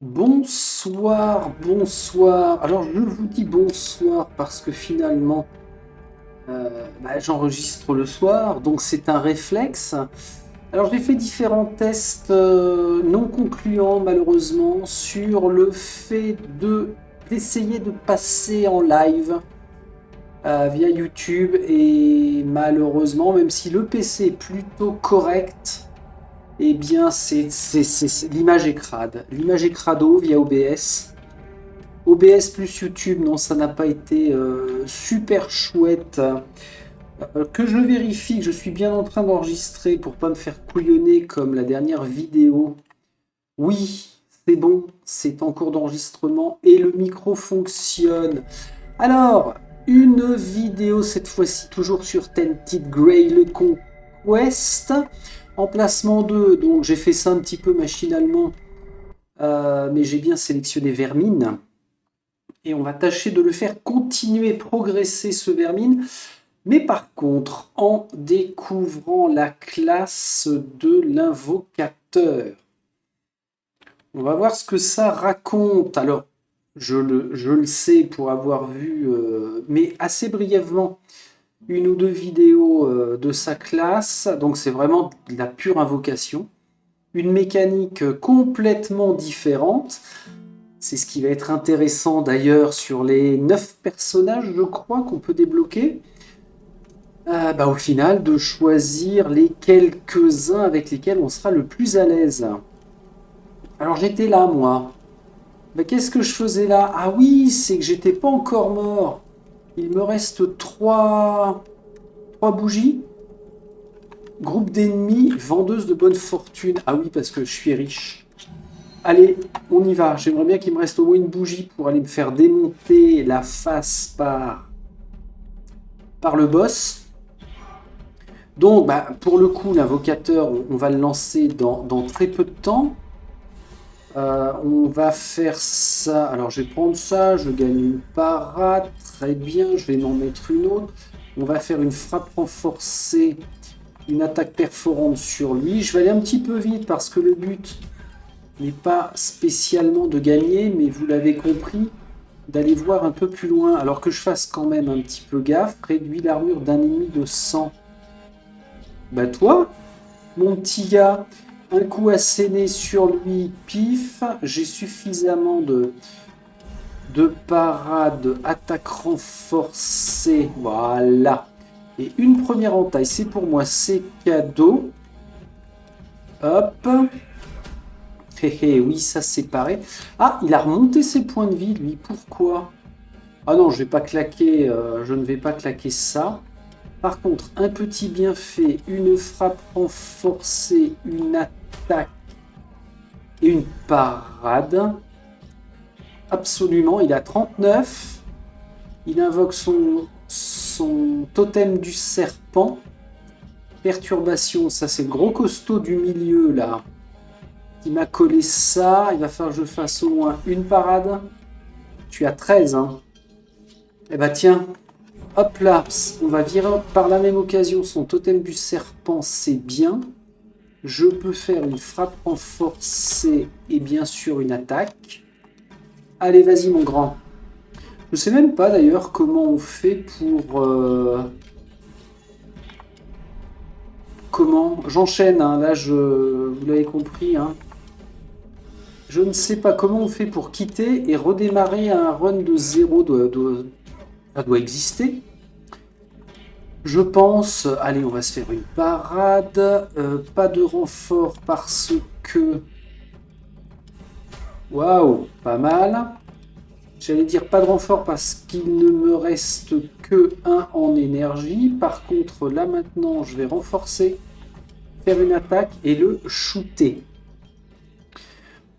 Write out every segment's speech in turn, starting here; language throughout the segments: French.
Bonsoir, bonsoir. Alors je vous dis bonsoir parce que finalement j'enregistre le soir, donc c'est un réflexe. Alors j'ai fait différents tests non concluants malheureusement sur le fait d'essayer de passer en live via YouTube et malheureusement même si le PC est plutôt correct, eh bien l'image est crade. L'image est crado via OBS. OBS plus YouTube, non, ça n'a pas été super chouette. Que je vérifie que je suis bien en train d'enregistrer pour pas me faire couillonner comme la dernière vidéo. Oui, c'est bon, c'est en cours d'enregistrement et le micro fonctionne. Alors, une vidéo cette fois-ci toujours sur Tented Grail Conquest. Emplacement 2, donc j'ai fait ça un petit peu machinalement, mais j'ai bien sélectionné Vermine. Et on va tâcher de le faire continuer, progresser ce Vermine. Mais par contre, en découvrant la classe de l'invocateur, on va voir ce que ça raconte. Alors, je le sais pour avoir vu, mais assez brièvement, une ou deux vidéos de sa classe. Donc c'est vraiment de la pure invocation. Une mécanique complètement différente. C'est ce qui va être intéressant d'ailleurs sur les 9 personnages, je crois, qu'on peut débloquer. Au final, de choisir les quelques-uns avec lesquels on sera le plus à l'aise. Alors j'étais là, moi. Qu'est-ce que je faisais là? Ah oui, c'est que j'étais pas encore mort. Il me reste trois bougies. Groupe d'ennemis, vendeuse de bonne fortune. Ah oui, parce que je suis riche. Allez, on y va. J'aimerais bien qu'il me reste au moins une bougie pour aller me faire démonter la face par le boss. Donc, pour le coup, l'invocateur, on va le lancer dans très peu de temps. On va faire ça. Alors, je vais prendre ça. Je gagne une parade. Très bien. Je vais m'en mettre une autre. On va faire une frappe renforcée. Une attaque perforante sur lui. Je vais aller un petit peu vite parce que le but n'est pas spécialement de gagner, mais vous l'avez compris, d'aller voir un peu plus loin. Alors que je fasse quand même un petit peu gaffe. Réduit l'armure d'un ennemi de 100. Toi, mon petit gars, un coup asséné sur lui, pif, j'ai suffisamment de parade, attaque renforcée, voilà. Et une première entaille, c'est pour moi, c'est cadeau. Hop. Oui, ça c'est pareil. Ah, il a remonté ses points de vie, lui, pourquoi? Ah non, je vais pas claquer, je ne vais pas claquer ça. Par contre, un petit bienfait, une frappe renforcée, une attaque et une parade. Absolument, il a 39. Il invoque son totem du serpent. Perturbation, ça c'est le gros costaud du milieu là. Qui m'a collé ça. Il va falloir que je fasse au moins une parade. Tu as 13, hein. Eh tiens. Hop là, on va virer par la même occasion son totem du serpent, c'est bien. Je peux faire une frappe renforcée et bien sûr une attaque. Allez, vas-y mon grand. Je sais même pas d'ailleurs comment on fait pour... Comment? J'enchaîne, hein, là vous l'avez compris. Hein. Je ne sais pas comment on fait pour quitter et redémarrer un run de 0 ça doit exister. Je pense... Allez, on va se faire une parade. Pas de renfort parce que... Waouh, pas mal. J'allais dire pas de renfort parce qu'il ne me reste que 1 en énergie. Par contre, là maintenant, je vais renforcer, faire une attaque et le shooter.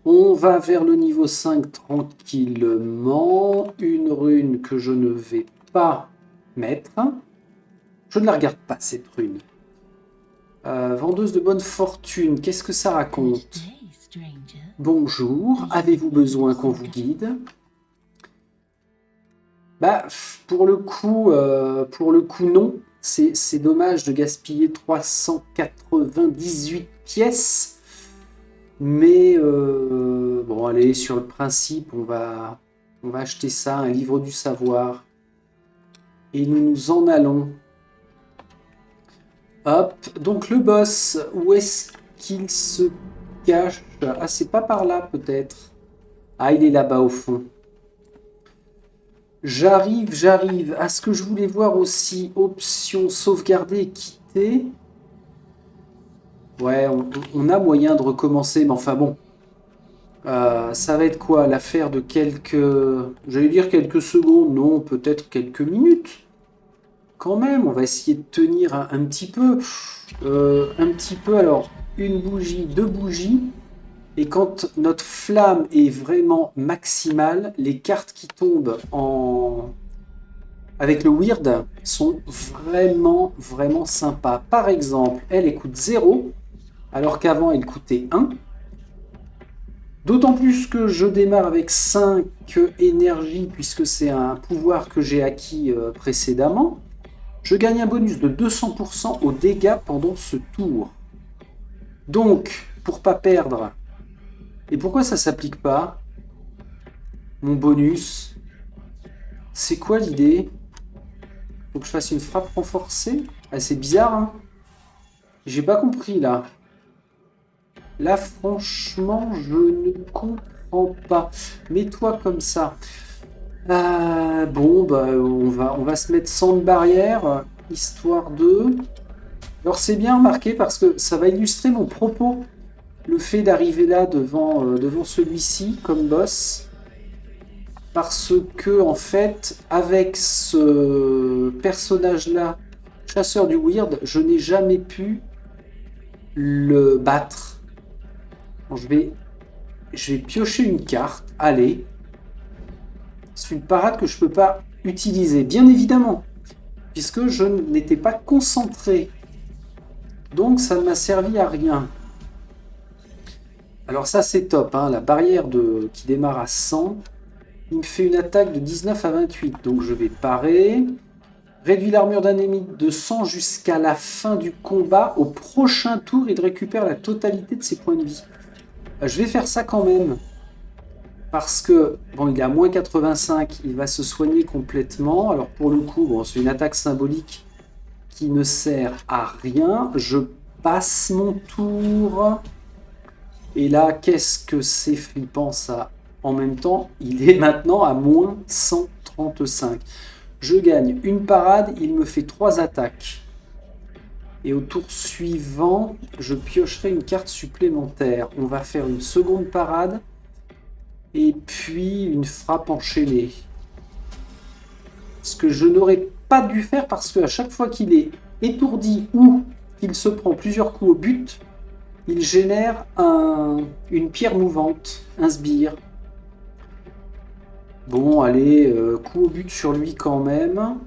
On va vers le niveau 5 tranquillement. Une rune que je ne vais pas mettre. Je ne la regarde pas, cette rune. Vendeuse de bonne fortune, qu'est-ce que ça raconte? Bonjour, avez-vous besoin qu'on vous guide? Pour le coup, non. C'est dommage de gaspiller 398 pièces. Mais bon, Bon, allez, sur le principe, on va acheter ça, un livre du savoir. Et nous nous en allons. Hop, donc le boss, où est-ce qu'il se cache? Ah, c'est pas par là, peut-être. Ah, il est là-bas, au fond. J'arrive. Ah, ce que je voulais voir aussi, option sauvegarder et quitter. Ouais, on a moyen de recommencer, mais enfin bon. Ça va être quoi? L'affaire de quelques... J'allais dire quelques secondes, non, peut-être quelques minutes. Quand même, on va essayer de tenir un petit peu. Un petit peu, alors, une bougie, deux bougies. Et quand notre flamme est vraiment maximale, les cartes qui tombent avec le weird sont vraiment, vraiment sympas. Par exemple, elle coûte 0, alors qu'avant elle coûtait 1. D'autant plus que je démarre avec 5 énergies, puisque c'est un pouvoir que j'ai acquis précédemment. Je gagne un bonus de 200% aux dégâts pendant ce tour. Donc, pour pas perdre... Et pourquoi ça s'applique pas? Mon bonus. C'est quoi l'idée? Faut que je fasse une frappe renforcée? Ah, c'est bizarre, hein? J'ai pas compris, là. Là, franchement, je ne comprends pas. Mets-toi comme ça. Bon, bah, on va se mettre sans de barrière, histoire de... Alors, c'est bien marqué parce que ça va illustrer mon propos. Le fait d'arriver là devant celui-ci comme boss. Parce que, en fait, avec ce personnage-là, chasseur du weird, je n'ai jamais pu le battre. Bon, je vais piocher une carte. Allez. C'est une parade que je ne peux pas utiliser, bien évidemment, puisque je n'étais pas concentré. Donc, ça ne m'a servi à rien. Alors ça, c'est top, hein, la barrière qui démarre à 100. Il me fait une attaque de 19 à 28, donc je vais parer. Réduit l'armure d'un ennemi de 100 jusqu'à la fin du combat. Au prochain tour, il récupère la totalité de ses points de vie. Je vais faire ça quand même. Parce que, bon, il est à moins 85, il va se soigner complètement. Alors pour le coup, bon, c'est une attaque symbolique qui ne sert à rien. Je passe mon tour. Et là, qu'est-ce que c'est flippant ça? En même temps, il est maintenant à moins 135. Je gagne une parade, il me fait 3 attaques. Et au tour suivant, je piocherai une carte supplémentaire. On va faire une seconde parade. Et puis une frappe enchaînée. Ce que je n'aurais pas dû faire parce qu'à chaque fois qu'il est étourdi ou qu'il se prend plusieurs coups au but, il génère une pierre mouvante, un sbire. Bon, allez, coup au but sur lui quand même.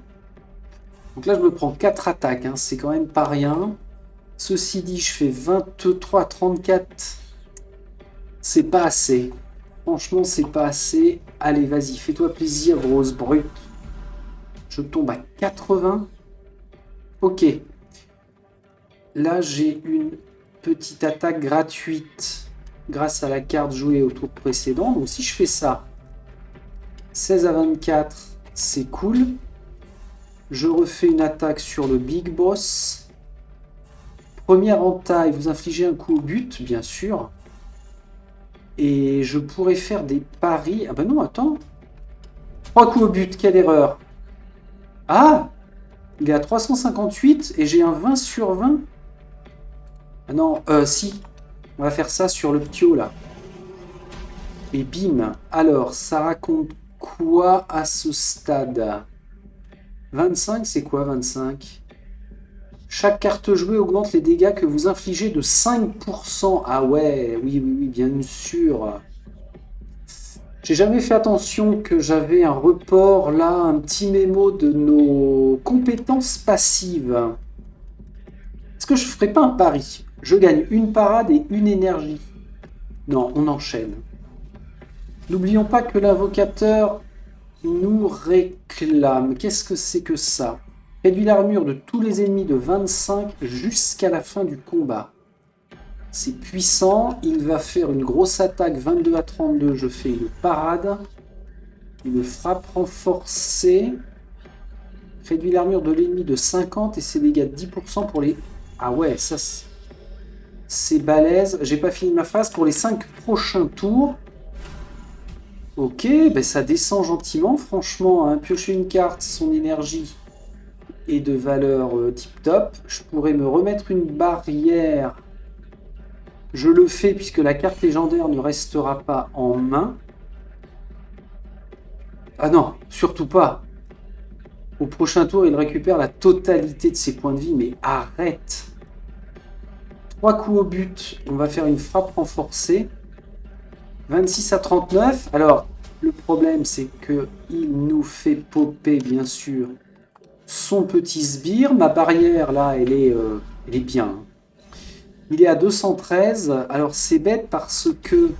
Donc là, je me prends 4 attaques, hein, c'est quand même pas rien. Ceci dit, je fais 23, 34. C'est pas assez. Franchement, c'est pas assez. Allez, vas-y, fais-toi plaisir, grosse brute. Je tombe à 80. Ok. Là, j'ai une petite attaque gratuite grâce à la carte jouée au tour précédent. Donc si je fais ça, 16 à 24, c'est cool. Je refais une attaque sur le Big Boss. Première entaille, vous infligez un coup au but, bien sûr. Et je pourrais faire des paris. Ah ben non, attends. 3 coups au but, quelle erreur. Ah, il est à 358 et j'ai un 20 sur 20. Ah non, si. On va faire ça sur le ptio, là. Et bim. Alors, ça raconte quoi à ce stade? 25, c'est quoi 25? Chaque carte jouée augmente les dégâts que vous infligez de 5%. Ah ouais, oui, bien sûr. J'ai jamais fait attention que j'avais un report, là, un petit mémo de nos compétences passives. Est-ce que je ferais pas un pari? Je gagne une parade et une énergie. Non, on enchaîne. N'oublions pas que l'invocateur nous réclame. Qu'est-ce que c'est que ça? Réduit l'armure de tous les ennemis de 25 jusqu'à la fin du combat. C'est puissant. Il va faire une grosse attaque 22 à 32. Je fais une parade. Une frappe renforcée. Réduit l'armure de l'ennemi de 50 et ses dégâts de 10% pour les... Ah ouais, ça c'est balèze. J'ai pas fini ma phrase. Pour les 5 prochains tours. Ok, ben ça descend gentiment. Franchement, hein, piocher une carte, son énergie est de valeur tip top. Je pourrais me remettre une barrière. Je le fais puisque la carte légendaire ne restera pas en main. Ah non, surtout pas. Au prochain tour, il récupère la totalité de ses points de vie. Mais arrête. 3 coups au but. On va faire une frappe renforcée. 26 à 39. Alors, le problème, c'est qu'il nous fait popper, bien sûr, son petit sbire. Ma barrière, là, elle est bien. Il est à 213. Alors, c'est bête parce que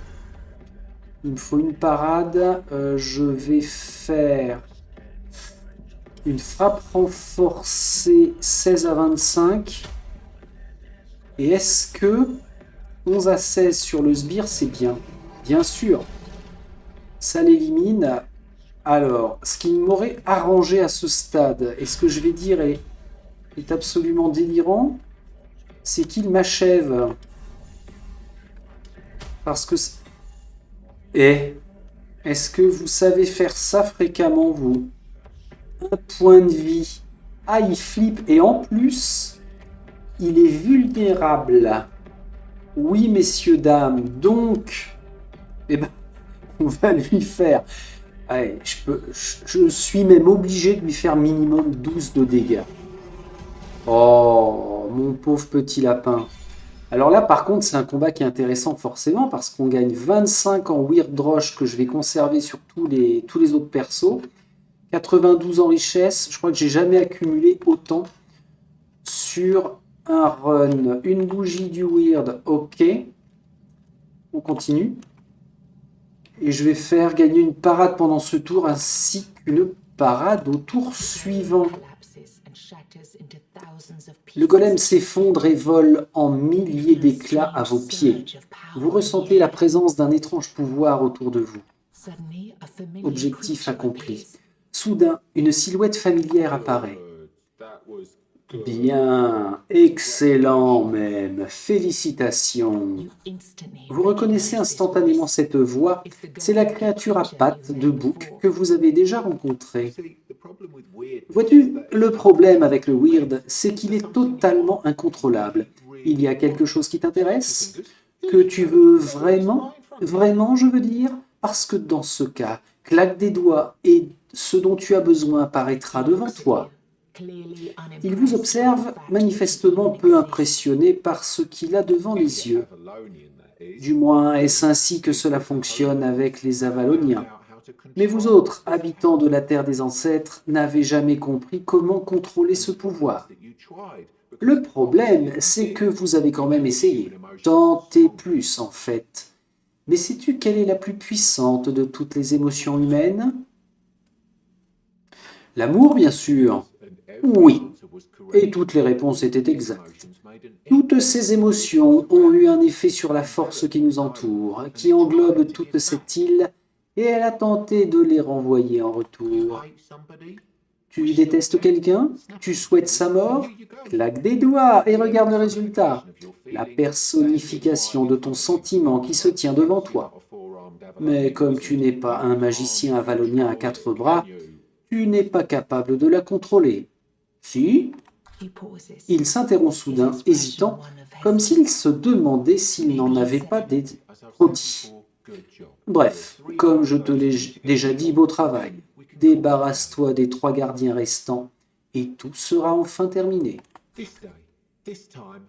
il me faut une parade. Je vais faire une frappe renforcée 16 à 25. Et est-ce que 11 à 16 sur le sbire, c'est bien? Bien sûr. Ça l'élimine. Alors, ce qui m'aurait arrangé à ce stade, et ce que je vais dire est absolument délirant, c'est qu'il m'achève. Parce que... est-ce que vous savez faire ça fréquemment, vous? Un point de vie. Ah, il flippe. Et en plus, il est vulnérable. Oui, messieurs, dames. Donc, eh ben, on va lui faire... Allez, je suis même obligé de lui faire minimum 12 de dégâts. Oh, mon pauvre petit lapin. Alors là, par contre, c'est un combat qui est intéressant forcément parce qu'on gagne 25 en Weird Rush que je vais conserver sur tous les autres persos. 92 en richesse. Je crois que j'ai jamais accumulé autant sur un run. Une bougie du Weird, ok. On continue. Et je vais faire gagner une parade pendant ce tour ainsi qu'une parade au tour suivant. Le golem s'effondre et vole en milliers d'éclats à vos pieds. Vous ressentez la présence d'un étrange pouvoir autour de vous. Objectif accompli. Soudain, une silhouette familière apparaît. Bien, excellent même, félicitations. Vous reconnaissez instantanément cette voix, c'est la créature à pattes de bouc que vous avez déjà rencontrée. Vois-tu, le problème avec le Weird, c'est qu'il est totalement incontrôlable. Il y a quelque chose qui t'intéresse? Que tu veux vraiment? Vraiment, je veux dire? Parce que dans ce cas, claque des doigts et ce dont tu as besoin apparaîtra devant toi. Il vous observe manifestement peu impressionné par ce qu'il a devant les yeux. Du moins, est-ce ainsi que cela fonctionne avec les Avaloniens. Mais vous autres, habitants de la Terre des Ancêtres, n'avez jamais compris comment contrôler ce pouvoir. Le problème, c'est que vous avez quand même essayé. Tentez plus, en fait. Mais sais-tu quelle est la plus puissante de toutes les émotions humaines? L'amour, bien sûr. Oui. Et toutes les réponses étaient exactes. Toutes ces émotions ont eu un effet sur la force qui nous entoure, qui englobe toute cette île, et elle a tenté de les renvoyer en retour. Tu détestes quelqu'un? Tu souhaites sa mort? Claque des doigts et regarde le résultat. La personnification de ton sentiment qui se tient devant toi. Mais comme tu n'es pas un magicien avalonien à 4 bras, tu n'es pas capable de la contrôler. Si? Il s'interrompt soudain, hésitant, comme s'il se demandait s'il n'en avait pas des prodiges. Bref, comme je te l'ai déjà dit, beau travail. Débarrasse-toi des 3 gardiens restants et tout sera enfin terminé.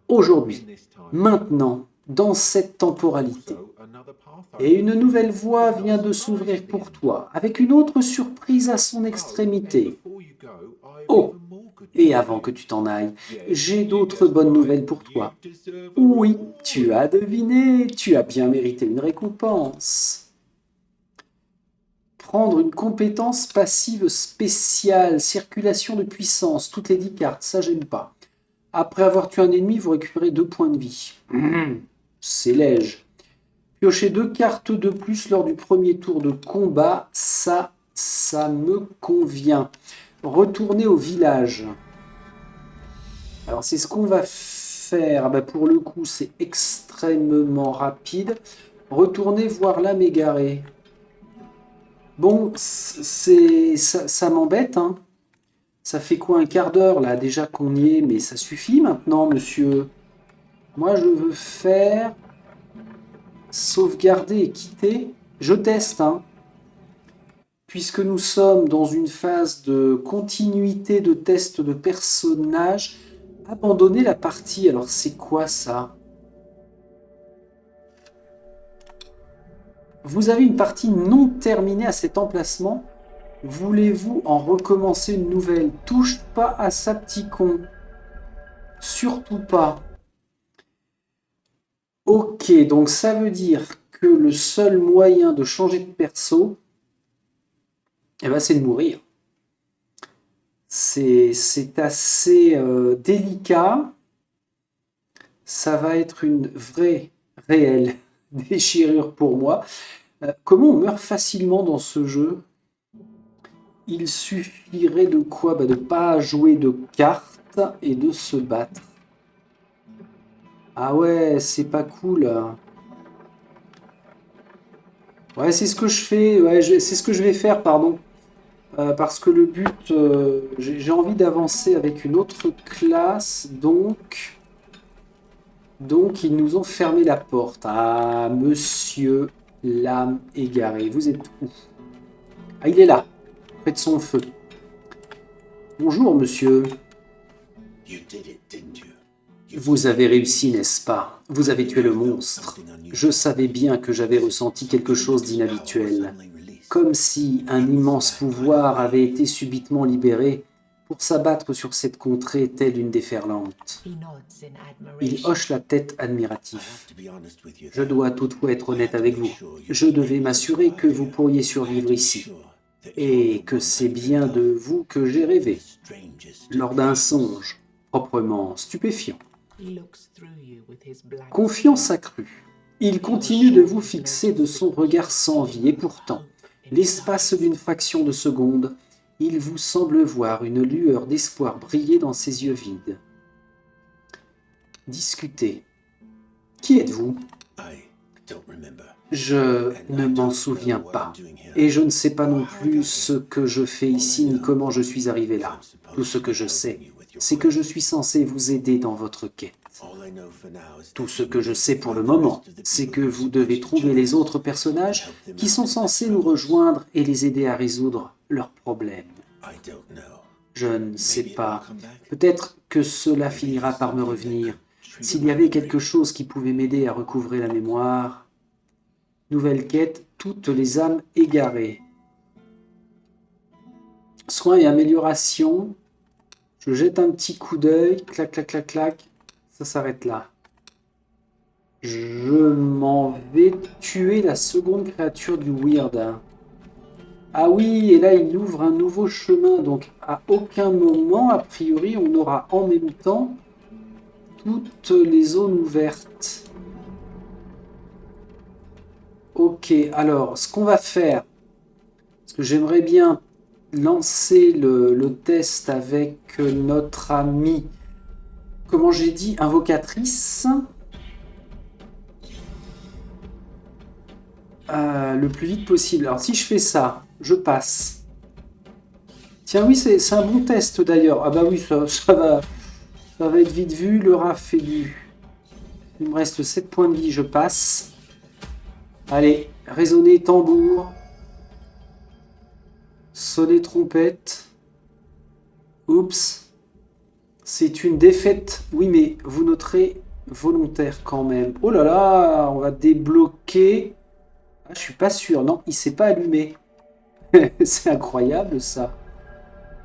Aujourd'hui, maintenant, dans cette temporalité. Et une nouvelle voie vient de s'ouvrir pour toi, avec une autre surprise à son extrémité. Oh, et avant que tu t'en ailles, j'ai d'autres bonnes nouvelles pour toi. Oui, tu as deviné, tu as bien mérité une récompense. Prendre une compétence passive spéciale, circulation de puissance, toutes les 10 cartes, ça j'aime pas. Après avoir tué un ennemi, vous récupérez 2 points de vie. c'est léger. Piocher 2 cartes de plus lors du premier tour de combat, ça me convient. Retourner au village. Alors c'est ce qu'on va faire. Ah bah, pour le coup, c'est extrêmement rapide. Retourner voir l'âme égarée. Bon, ça m'embête, hein. Ça fait quoi, un quart d'heure là déjà qu'on y est, mais ça suffit maintenant, monsieur. Moi, je veux faire sauvegarder et quitter. Je teste, hein. Puisque nous sommes dans une phase de continuité de test de personnage, abandonner la partie. Alors, c'est quoi ça? Vous avez une partie non terminée à cet emplacement. Voulez-vous en recommencer une nouvelle? Touche pas à ça, petit con. Surtout pas. Ok, donc ça veut dire que le seul moyen de changer de perso, eh ben, c'est de mourir. C'est assez délicat. Ça va être une vraie, réelle déchirure pour moi. Comment on meurt facilement dans ce jeu? Il suffirait de quoi? De ne pas jouer de cartes et de se battre. Ah ouais, c'est pas cool. Ouais, c'est ce que je fais. Ouais, c'est ce que je vais faire, pardon. Parce que le but, j'ai envie d'avancer avec une autre classe, donc ils nous ont fermé la porte. Ah, monsieur l'âme égarée, vous êtes où? Ah, il est là, près de son feu. Bonjour, monsieur. Vous avez réussi, n'est-ce pas? Vous avez tué le monstre. Je savais bien que j'avais ressenti quelque chose d'inhabituel. Comme si un immense pouvoir avait été subitement libéré pour s'abattre sur cette contrée telle une déferlante. Il hoche la tête admiratif. Je dois toutefois être honnête avec vous. Je devais m'assurer que vous pourriez survivre ici. Et que c'est bien de vous que j'ai rêvé. Lors d'un songe proprement stupéfiant. Confiance accrue. Il continue de vous fixer de son regard sans vie, et pourtant, l'espace d'une fraction de seconde, il vous semble voir une lueur d'espoir briller dans ses yeux vides. Discutez. Qui êtes-vous? Je ne m'en souviens pas, et je ne sais pas non plus ce que je fais ici ni comment je suis arrivé là. Tout ce que je sais, c'est que je suis censé vous aider dans votre quête. Tout ce que je sais pour le moment, c'est que vous devez trouver les autres personnages qui sont censés nous rejoindre et les aider à résoudre leurs problèmes. Je ne sais pas. Peut-être que cela finira par me revenir. S'il y avait quelque chose qui pouvait m'aider à recouvrer la mémoire. Nouvelle quête, toutes les âmes égarées. Soins et amélioration. Je jette un petit coup d'œil. Clac, clac, clac, clac. Ça s'arrête là. Je m'en vais tuer la seconde créature du Weird. Ah oui, et là il ouvre un nouveau chemin. Donc à aucun moment, a priori, on aura en même temps toutes les zones ouvertes. Ok, alors ce qu'on va faire, parce que j'aimerais bien lancer le test avec notre amie, comment j'ai dit, invocatrice, le plus vite possible. Alors si je fais ça, je passe. Tiens oui, c'est un bon test d'ailleurs. Ah bah oui, ça va être vite vu. Le rat fait du... Il me reste 7 points de vie, je passe. Allez, résonner tambour. Sonner trompette. Oups. C'est une défaite. Oui, mais vous noterez volontaire quand même. Oh là là, on va débloquer. Ah, je suis pas sûr. Non, il s'est pas allumé. C'est incroyable ça.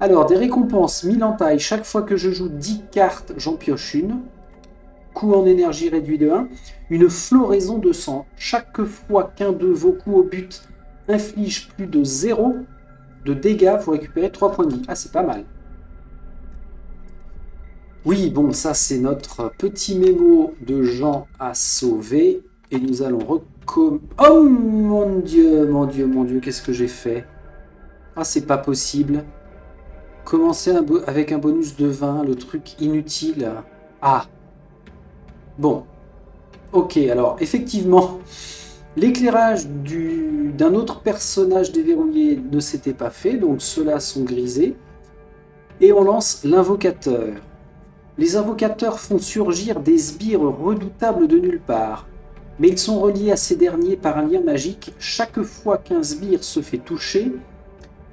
Alors, des récompenses 1000 en taille. Chaque fois que je joue 10 cartes, j'en pioche une. Coût en énergie réduit de 1. Une floraison de sang. Chaque fois qu'un de vos coups au but inflige plus de 0 de dégâts, vous récupérez 3 points de vie. Ah, c'est pas mal. Oui, bon, ça c'est notre petit mémo de gens à sauver. Et nous allons Oh mon Dieu, mon Dieu, mon Dieu, qu'est-ce que j'ai fait? Ah, c'est pas possible. Commencer avec un bonus de 20, le truc inutile. Ah, bon. Ok, alors effectivement, l'éclairage d'un autre personnage déverrouillé ne s'était pas fait, donc ceux-là sont grisés. Et on lance l'invocateur. Les invocateurs font surgir des sbires redoutables de nulle part, mais ils sont reliés à ces derniers par un lien magique. Chaque fois qu'un sbire se fait toucher,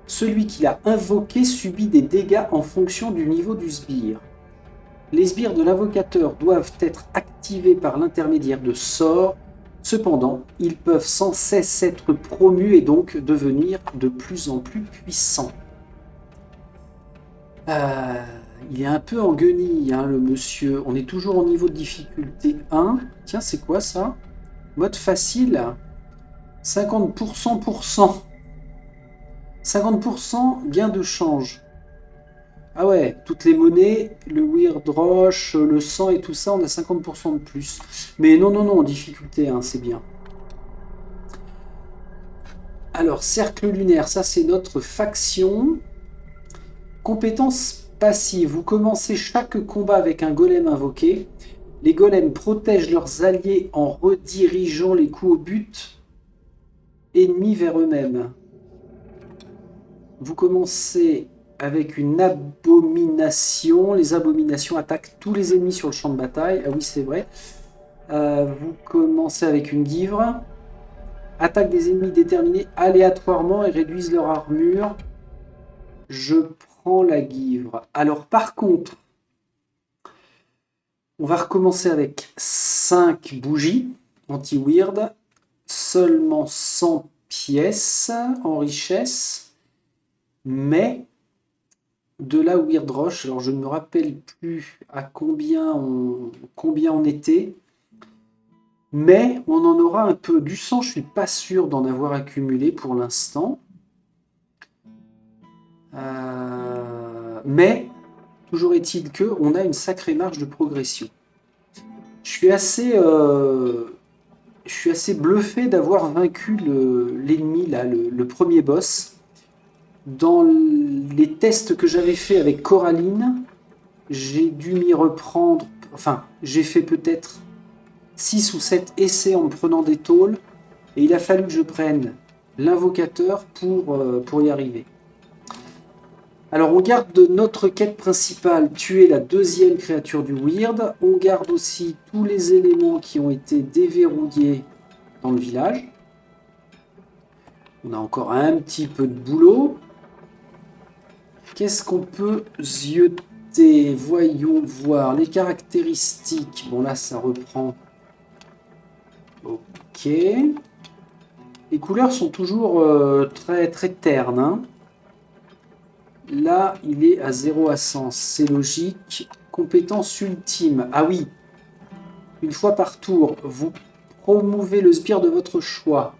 celui qui l'a invoqué subit des dégâts en fonction du niveau du sbire. Les sbires de l'invocateur doivent être activés par l'intermédiaire de sorts. Cependant, ils peuvent sans cesse être promus et donc devenir de plus en plus puissants. Il est un peu en guenille, hein, le monsieur. On est toujours au niveau de difficulté 1. Tiens, c'est quoi ça? Mode facile. 50% pour cent. 50% gain de change. Ah ouais, toutes les monnaies, le Weird Roche, le sang et tout ça, on a 50% de plus. Mais non, non, non, difficulté 1, c'est bien. Alors, cercle lunaire, ça c'est notre faction. Compétence passive. Vous commencez chaque combat avec un golem invoqué. Les golems protègent leurs alliés en redirigeant les coups au but ennemi vers eux-mêmes. Vous commencez avec une abomination. Les abominations attaquent tous les ennemis sur le champ de bataille. Ah oui, c'est vrai. Vous commencez avec une guivre. Attaque des ennemis déterminés aléatoirement et réduisent leur armure. Je prends la guivre. Alors par contre, on va recommencer avec 5 bougies anti-weird. Seulement 100 pièces en richesse. Mais de la Weird Roche, alors je ne me rappelle plus à combien on était. Mais on en aura un peu. Du sang, je suis pas sûr d'en avoir accumulé pour l'instant. Mais, toujours est-il qu'on a une sacrée marge de progression. Je suis assez bluffé d'avoir vaincu l'ennemi, là, le premier boss. Dans les tests que j'avais fait avec Coraline, j'ai dû m'y reprendre. Enfin, j'ai fait peut-être 6 ou 7 essais en me prenant des tôles. Et il a fallu que je prenne l'invocateur pour y arriver. Alors on garde notre quête principale, tuer la deuxième créature du Weird. On garde aussi tous les éléments qui ont été déverrouillés dans le village. On a encore un petit peu de boulot. Qu'est-ce qu'on peut zioter? Voyons voir les caractéristiques. Bon là ça reprend. Ok. Les couleurs sont toujours très, très ternes. Hein. Là, il est à 0 à 100. C'est logique. Compétence ultime. Ah oui. Une fois par tour, vous promouvez le sbire de votre choix.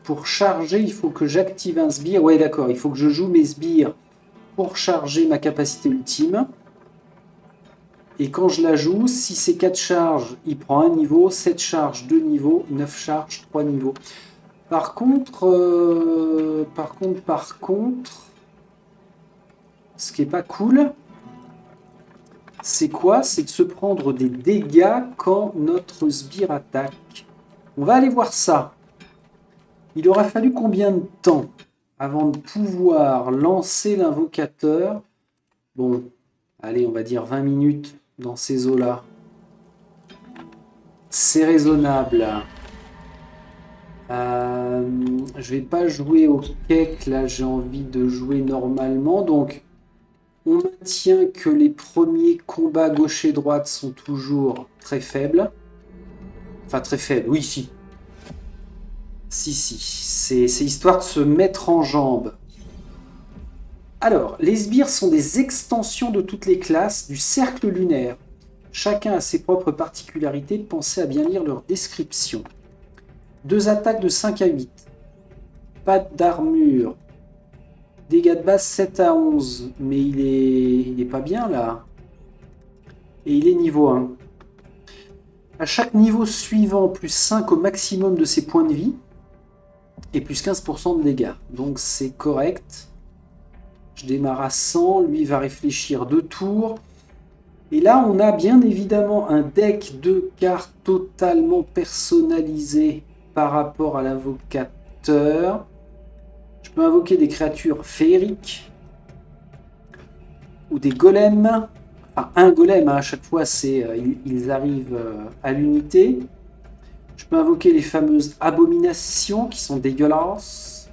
Pour charger, il faut que j'active un sbire. Ouais, d'accord. Il faut que je joue mes sbires pour charger ma capacité ultime. Et quand je la joue, si c'est 4 charges, il prend un niveau. 7 charges, 2 niveaux. 9 charges, 3 niveaux. Par contre, ce qui est pas cool, c'est quoi? C'est de se prendre des dégâts quand notre sbire attaque. On va aller voir ça. Il aura fallu combien de temps avant de pouvoir lancer l'invocateur? Bon, allez, on va dire 20 minutes dans ces eaux-là. C'est raisonnable. Je vais pas jouer au cake, là j'ai envie de jouer normalement, donc on maintient que les premiers combats gauche et droite sont toujours très faibles. Enfin très faibles, oui si. Si, c'est histoire de se mettre en jambe. Alors, les sbires sont des extensions de toutes les classes du cercle lunaire. Chacun a ses propres particularités, pensez à bien lire leur description. 2 attaques de 5 à 8. Pas d'armure. Dégâts de base 7 à 11. Mais il est pas bien là. Et il est niveau 1. À chaque niveau suivant, plus 5 au maximum de ses points de vie. Et plus 15% de dégâts. Donc c'est correct. Je démarre à 100. Lui va réfléchir 2 tours. Et là, on a bien évidemment un deck de cartes totalement personnalisé par rapport à l'invocateur. Je peux invoquer des créatures féeriques ou des golems. Enfin, un golem, hein, à chaque fois, ils arrivent à l'unité. Je peux invoquer les fameuses abominations qui sont dégueulasses.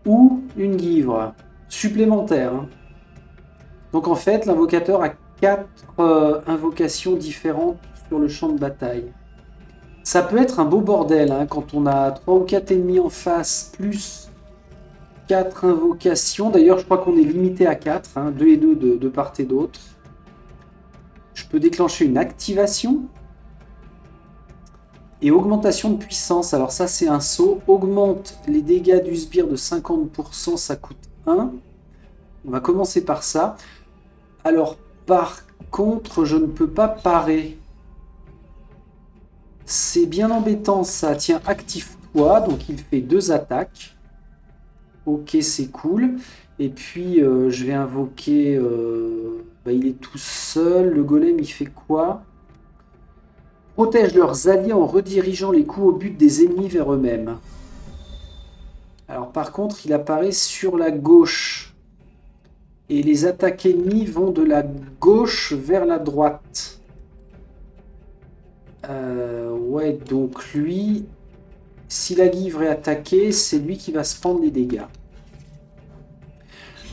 Ou une guivre supplémentaire. Hein. Donc en fait, l'invocateur a 4 invocations différentes sur le champ de bataille. Ça peut être un beau bordel hein, quand on a 3 ou 4 ennemis en face, plus 4 invocations. D'ailleurs, je crois qu'on est limité à 4, hein, 2 et 2 de part et d'autre. Je peux déclencher une activation. Et augmentation de puissance. Alors ça, c'est un saut. Augmente les dégâts du sbire de 50%, ça coûte 1. On va commencer par ça. Alors, par contre, je ne peux pas parer. C'est bien embêtant ça. Tiens, active-toi. Donc, il fait 2 attaques. Ok, c'est cool. Et puis, je vais invoquer... il est tout seul. Le golem, il fait quoi? Protège leurs alliés en redirigeant les coups au but des ennemis vers eux-mêmes. Alors, par contre, il apparaît sur la gauche. Et les attaques ennemies vont de la gauche vers la droite. Ouais, donc lui, si la guivre est attaquée, c'est lui qui va se prendre les dégâts.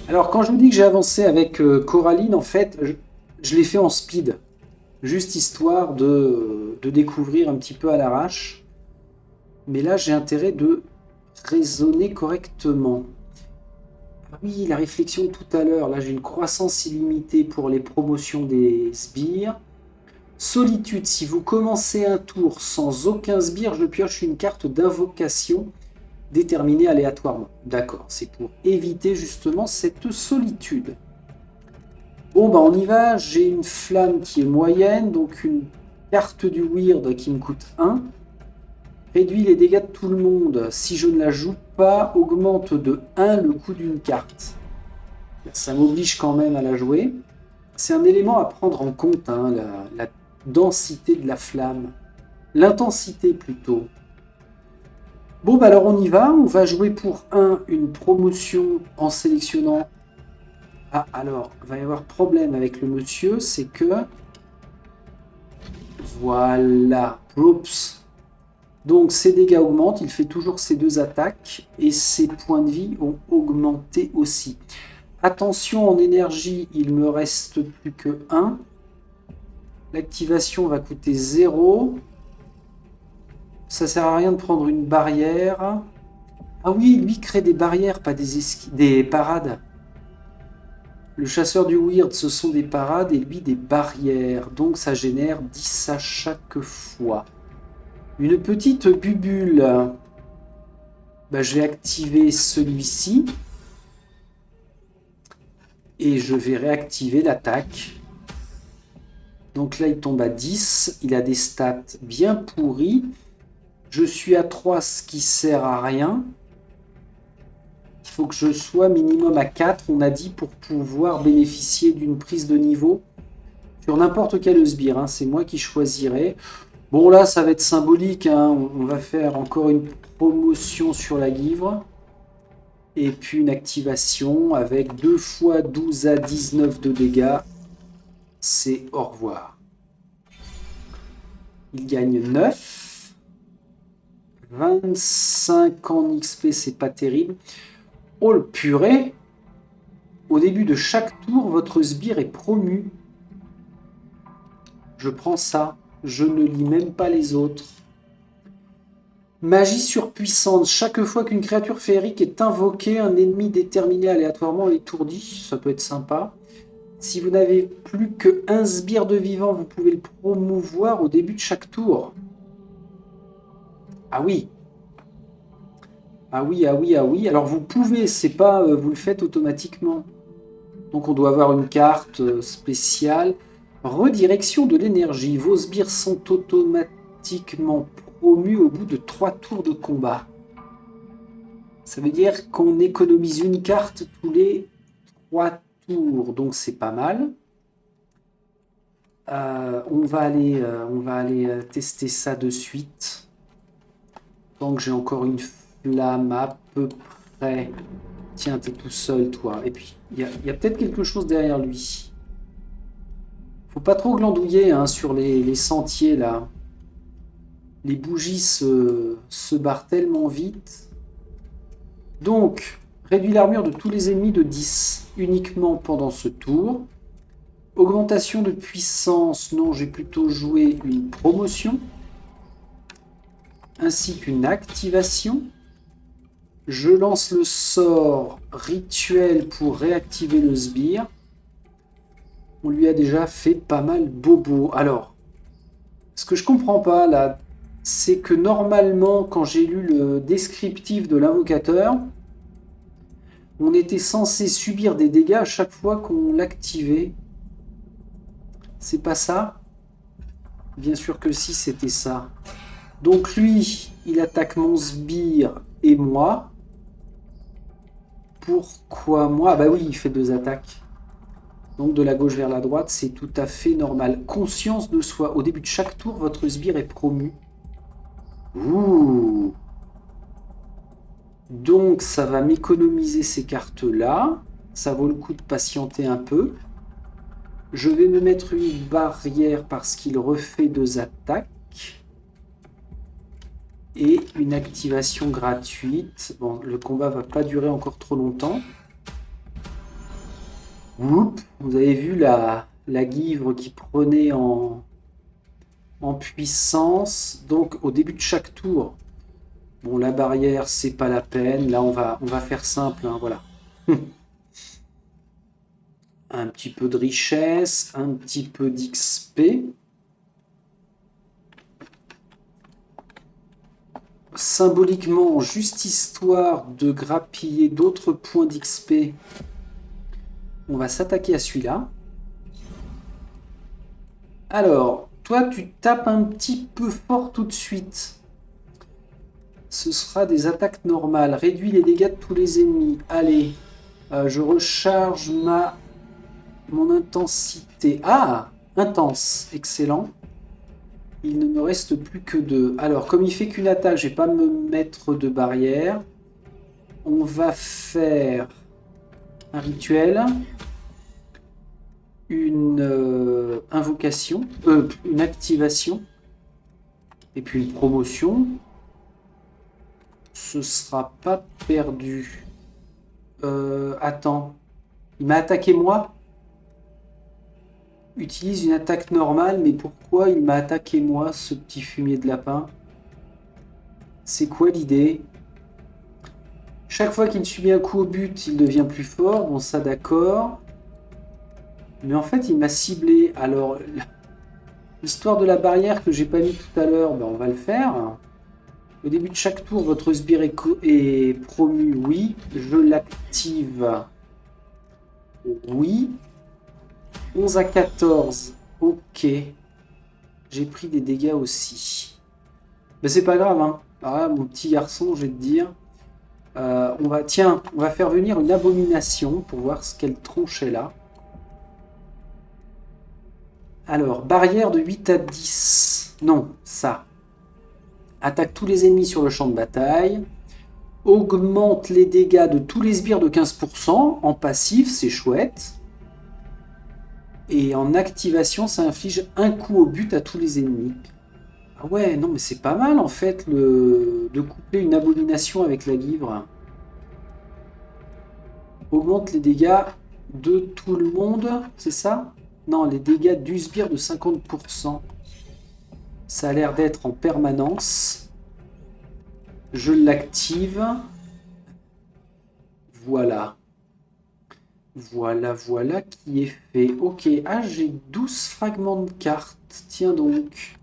Alors, quand je vous dis que j'ai avancé avec Coraline, en fait, je l'ai fait en speed. Juste histoire de découvrir un petit peu à l'arrache. Mais là, j'ai intérêt de raisonner correctement. Oui, la réflexion de tout à l'heure. Là, j'ai une croissance illimitée pour les promotions des sbires. Solitude, si vous commencez un tour sans aucun sbire, je pioche une carte d'invocation déterminée aléatoirement. D'accord, c'est pour éviter justement cette solitude. Bon, bah on y va. J'ai une flamme qui est moyenne, donc une carte du weird qui me coûte 1. Réduit les dégâts de tout le monde. Si je ne la joue pas, augmente de 1 le coût d'une carte. Ça m'oblige quand même à la jouer. C'est un élément à prendre en compte, hein, la densité de la flamme. L'intensité plutôt. Bon, bah alors on y va. On va jouer pour 1 une promotion en sélectionnant... Ah, alors, il va y avoir problème avec le monsieur, c'est que... Voilà. Oups. Donc ses dégâts augmentent, il fait toujours ses 2 attaques et ses points de vie ont augmenté aussi. Attention, en énergie, il me reste plus que 1. L'activation va coûter 0. Ça sert à rien de prendre une barrière. Ah oui, lui crée des barrières, pas des parades. Le chasseur du weird, ce sont des parades et lui des barrières. Donc ça génère 10 à chaque fois. Une petite bubule. Bah, je vais activer celui-ci. Et je vais réactiver l'attaque. Donc là, il tombe à 10. Il a des stats bien pourris. Je suis à 3, ce qui sert à rien. Il faut que je sois minimum à 4, on a dit, pour pouvoir bénéficier d'une prise de niveau sur n'importe quel sbire. Hein. C'est moi qui choisirai. Bon, là, ça va être symbolique. Hein. On va faire encore une promotion sur la guivre. Et puis une activation avec 2 fois 12 à 19 de dégâts. C'est au revoir. Il gagne 9. 25 en XP, c'est pas terrible. Oh le purée! Au début de chaque tour, votre sbire est promu. Je prends ça. Je ne lis même pas les autres. Magie surpuissante. Chaque fois qu'une créature féerique est invoquée, un ennemi déterminé aléatoirement est étourdi. Ça peut être sympa. Si vous n'avez plus que 1 sbire de vivant, vous pouvez le promouvoir au début de chaque tour. Ah oui. Ah oui, ah oui, ah oui. Alors vous pouvez, c'est pas vous le faites automatiquement. Donc on doit avoir une carte spéciale. Redirection de l'énergie. Vos sbires sont automatiquement promus au bout de 3 tours de combat. Ça veut dire qu'on économise une carte tous les 3 tours. Donc c'est pas mal. On va aller tester ça de suite. Tant que j'ai encore une flamme à peu près. Tiens, t'es tout seul, toi. Et puis, il y a peut-être quelque chose derrière lui. Faut pas trop glandouiller hein, sur les sentiers, là. Les bougies se barrent tellement vite. Donc, réduit l'armure de tous les ennemis de 10 uniquement pendant ce tour. Augmentation de puissance. Non, j'ai plutôt joué une promotion. Ainsi qu'une activation. Je lance le sort rituel pour réactiver le sbire. On lui a déjà fait pas mal bobo. Alors, ce que je comprends pas là, c'est que normalement, quand j'ai lu le descriptif de l'invocateur, on était censé subir des dégâts à chaque fois qu'on l'activait. C'est pas ça? Bien sûr que si, c'était ça. Donc lui, il attaque mon sbire et moi. Pourquoi moi? Ah bah oui, il fait 2 attaques. Donc de la gauche vers la droite, c'est tout à fait normal. Conscience de soi. Au début de chaque tour, votre sbire est promu. Ouh. Donc ça va m'économiser ces cartes-là. Ça vaut le coup de patienter un peu. Je vais me mettre une barrière parce qu'il refait 2 attaques. Et une activation gratuite. Bon, le combat va pas durer encore trop longtemps. Oups, vous avez vu la guivre qui prenait en puissance. Donc au début de chaque tour, bon la barrière c'est pas la peine. Là on va faire simple, hein, voilà. Un petit peu de richesse, un petit peu d'XP. Symboliquement, juste histoire de grappiller d'autres points d'XP, on va s'attaquer à celui-là. Alors, toi tu tapes un petit peu fort tout de suite. Ce sera des attaques normales. Réduit les dégâts de tous les ennemis. Allez, je recharge mon intensité. Ah, intense, excellent. Il ne me reste plus que 2. Alors, comme il fait qu'une attaque, je vais pas me mettre de barrière. On va faire un rituel, une invocation, une activation, et puis une promotion. Ce sera pas perdu. Attends. Il m'a attaqué moi? Utilise une attaque normale, mais pourquoi il m'a attaqué moi, ce petit fumier de lapin? C'est quoi l'idée? Chaque fois qu'il subit un coup au but, il devient plus fort. Bon, ça d'accord. Mais en fait, il m'a ciblé. Alors, l'histoire de la barrière que j'ai pas mis tout à l'heure, ben, on va le faire. Au début de chaque tour, votre sbire est promu, oui. Je l'active. Oui. 11 à 14. Ok. J'ai pris des dégâts aussi. Mais c'est pas grave, hein. Ah, mon petit garçon, je vais te dire. On va faire venir une abomination pour voir ce qu'elle tronchait là. Alors, barrière de 8 à 10. Non, ça. Attaque tous les ennemis sur le champ de bataille. Augmente les dégâts de tous les sbires de 15%. En passif, c'est chouette. Et en activation, ça inflige un coup au but à tous les ennemis. Ah ouais, non mais c'est pas mal en fait de coupler une abomination avec la guivre. Augmente les dégâts de tout le monde, c'est ça? Non, les dégâts du sbire de 50%. Ça a l'air d'être en permanence. Je l'active. Voilà. Voilà qui est fait. Ok, ah j'ai 12 fragments de cartes. Tiens donc.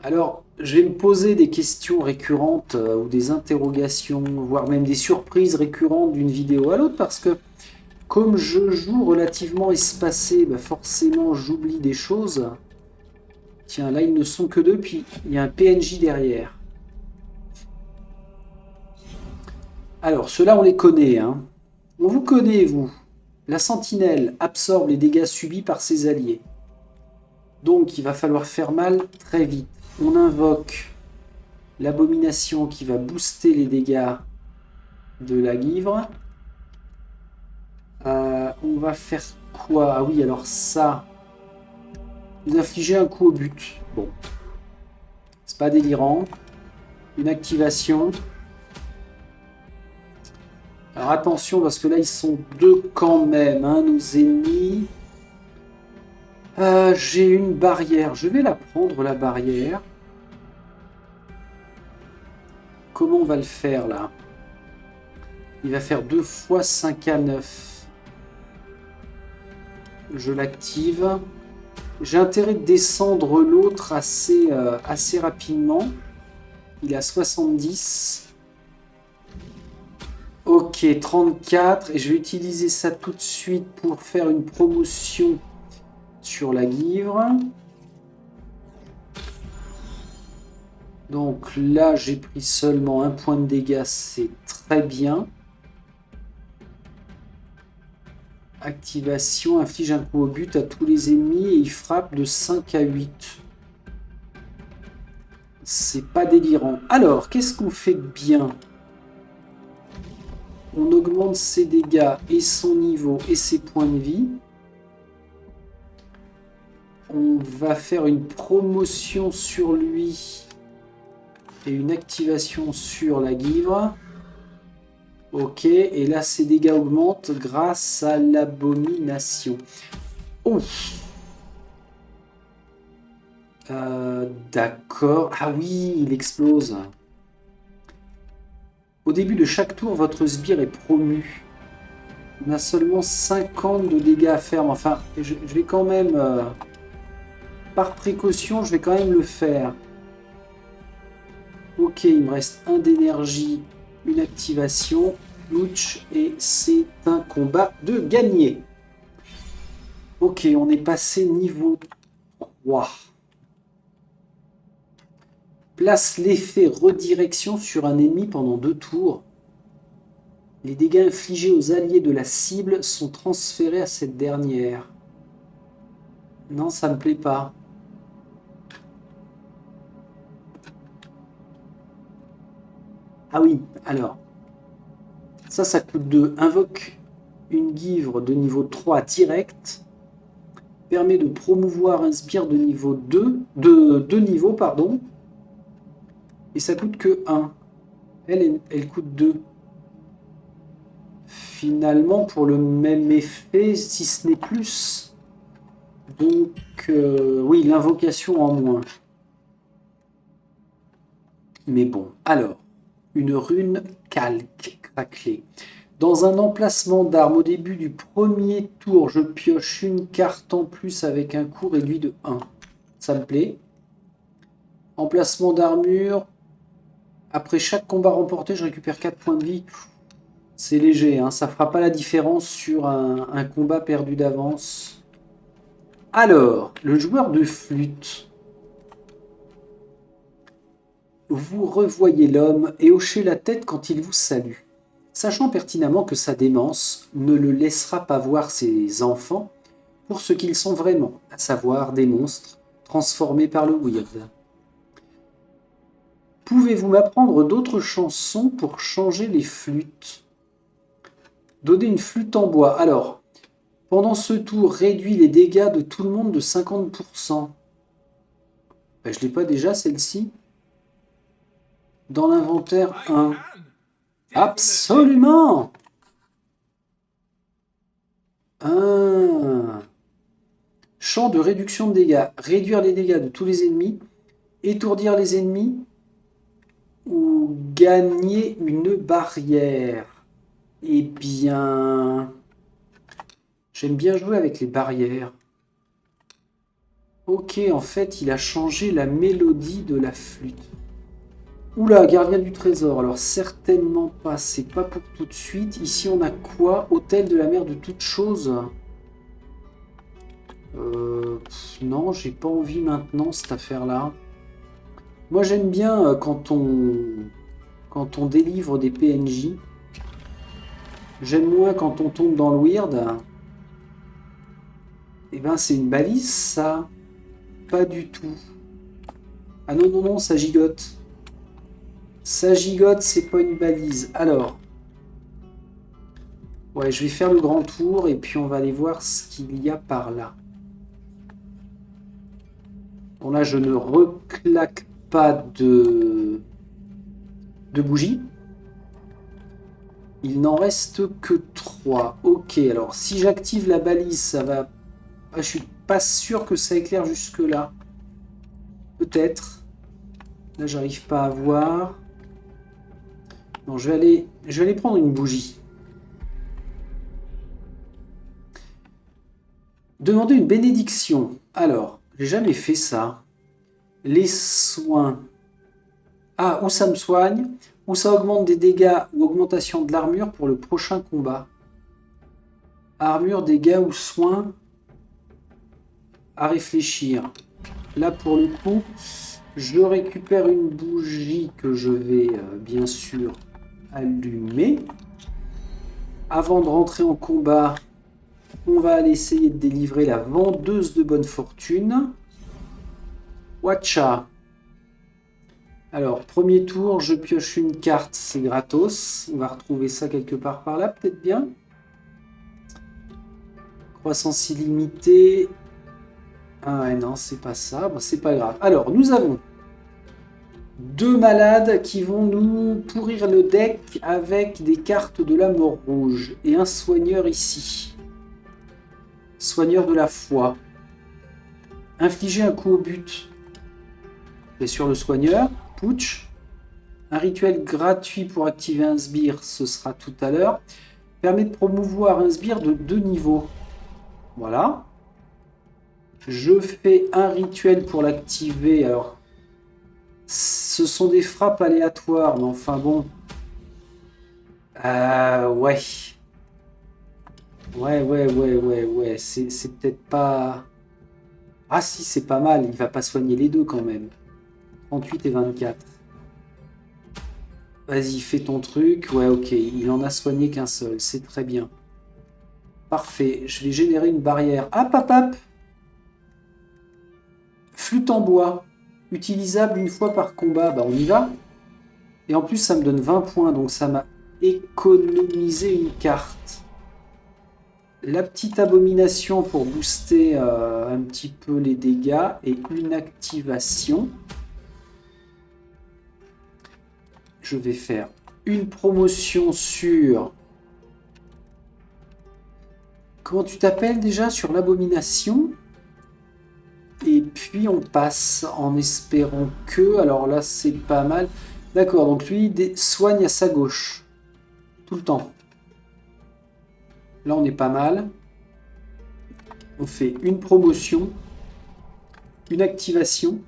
Alors, je vais me poser des questions récurrentes ou des interrogations, voire même des surprises récurrentes d'une vidéo à l'autre, parce que comme je joue relativement espacé, bah forcément j'oublie des choses. Tiens, là ils ne sont que deux, puis il y a un PNJ derrière. Alors, ceux-là on les connaît, hein. On vous connaît, vous. La sentinelle absorbe les dégâts subis par ses alliés. Donc il va falloir faire mal très vite. On invoque l'abomination qui va booster les dégâts de la givre. On va faire quoi? Ah oui, alors ça. Vous infligez un coup au but. Bon. C'est pas délirant. Une activation. Alors attention, parce que là, ils sont deux quand même, hein, nos ennemis. J'ai une barrière. Je vais la prendre, la barrière. Comment on va le faire, là? Il va faire 2 fois 5 à 9. Je l'active. J'ai intérêt de descendre l'autre assez rapidement. Il est à 70. Ok, 34. Et je vais utiliser ça tout de suite pour faire une promotion sur la givre. Donc là, j'ai pris seulement un point de dégâts. C'est très bien. Activation, inflige un coup au but à tous les ennemis et il frappe de 5 à 8. C'est pas délirant. Alors, qu'est-ce qu'on fait de bien? On augmente ses dégâts et son niveau et ses points de vie. On va faire une promotion sur lui et une activation sur la givre. Ok, et là ses dégâts augmentent grâce à l'abomination. Ouf. D'accord. Ah oui, il explose. Au début de chaque tour, votre sbire est promu. On a seulement 50 de dégâts à faire. Enfin, je vais quand même... par précaution, je vais quand même le faire. Ok, il me reste un d'énergie, une activation. Ouch, et c'est un combat de gagné. Ok, on est passé niveau 3. Place l'effet redirection sur un ennemi pendant 2 tours. Les dégâts infligés aux alliés de la cible sont transférés à cette dernière. Non, ça me plaît pas. Ah oui, alors. Ça coûte 2. Invoque une givre de niveau 3 direct. Permet de promouvoir un sbire de niveau 2. De 2 niveaux, pardon. Et ça coûte que 1. Elle coûte 2. Finalement, pour le même effet, si ce n'est plus. Donc, oui, l'invocation en moins. Mais bon, alors, une rune calque craquelée. Dans un emplacement d'armes au début du premier tour, je pioche une carte en plus avec un coût réduit de 1. Ça me plaît. Emplacement d'armure. Après chaque combat remporté, je récupère 4 points de vie. C'est léger, hein, ça fera pas la différence sur un combat perdu d'avance. Alors, le joueur de flûte. Vous revoyez l'homme et hochez la tête quand il vous salue. Sachant pertinemment que sa démence ne le laissera pas voir ses enfants pour ce qu'ils sont vraiment, à savoir des monstres transformés par le weird. Pouvez-vous m'apprendre d'autres chansons pour changer les flûtes? Donner une flûte en bois. Alors, pendant ce tour, réduit les dégâts de tout le monde de 50%. Ben, je l'ai pas déjà, celle-ci. Dans l'inventaire 1. Absolument! Champ de réduction de dégâts. Réduire les dégâts de tous les ennemis. Étourdir les ennemis. Ou gagner une barrière. Eh bien... J'aime bien jouer avec les barrières. Ok, en fait, il a changé la mélodie de la flûte. Oula, gardien du trésor. Alors, certainement pas. C'est pas pour tout de suite. Ici, on a quoi? Hôtel de la mer de toutes choses. Non, j'ai pas envie maintenant, cette affaire-là. Moi, j'aime bien quand on délivre des PNJ. J'aime moins quand on tombe dans le weird. Eh ben, c'est une balise, ça. Pas du tout. Ah non, non, non, ça gigote. Ça gigote, c'est pas une balise. Alors, ouais, je vais faire le grand tour et puis on va aller voir ce qu'il y a par là. Bon, là, je ne reclaque pas de bougies. Il n'en reste que 3. Ok, alors si j'active la balise, ça va... Ah, je suis pas sûr que ça éclaire jusque-là. Peut-être. Là, j'arrive pas à voir. Non, je vais aller prendre une bougie. Demander une bénédiction. Alors, j'ai jamais fait ça. Les soins. Ah, ou ça me soigne, ou ça augmente des dégâts ou augmentation de l'armure pour le prochain combat. Armure, dégâts ou soins à réfléchir. Là, pour le coup, je récupère une bougie que je vais bien sûr allumer. Avant de rentrer en combat, on va aller essayer de délivrer la vendeuse de bonne fortune. Watcha. Alors, premier tour, je pioche une carte, c'est gratos. On va retrouver ça quelque part par là, peut-être bien. Croissance illimitée. Ah ouais, non, c'est pas ça. Bon, c'est pas grave. Alors, nous avons 2 malades qui vont nous pourrir le deck avec des cartes de la mort rouge. Et un soigneur ici. Soigneur de la foi. Infliger un coup au but. Et sur le soigneur. Putsch. Un rituel gratuit pour activer un sbire, ce sera tout à l'heure. Permet de promouvoir un sbire de 2 niveaux. Voilà. Je fais un rituel pour l'activer. Alors, ce sont des frappes aléatoires, mais enfin bon. Ouais. Ouais. C'est peut-être pas... Ah si, c'est pas mal. Il va pas soigner les deux quand même. 38 et 24. Vas-y, fais ton truc. Ouais, ok. Il en a soigné qu'un seul. C'est très bien. Parfait. Je vais générer une barrière. Hop. Flûte en bois. Utilisable une fois par combat. Bah, on y va. Et en plus, ça me donne 20 points. Donc, ça m'a économisé une carte. La petite abomination pour booster un petit peu les dégâts. Et une activation. Je vais faire une promotion sur... Comment tu t'appelles déjà? Sur l'abomination. Et puis on passe en espérant que... Alors là, c'est pas mal. D'accord, donc lui soigne à sa gauche. Tout le temps. Là, on est pas mal. On fait une promotion. Une activation.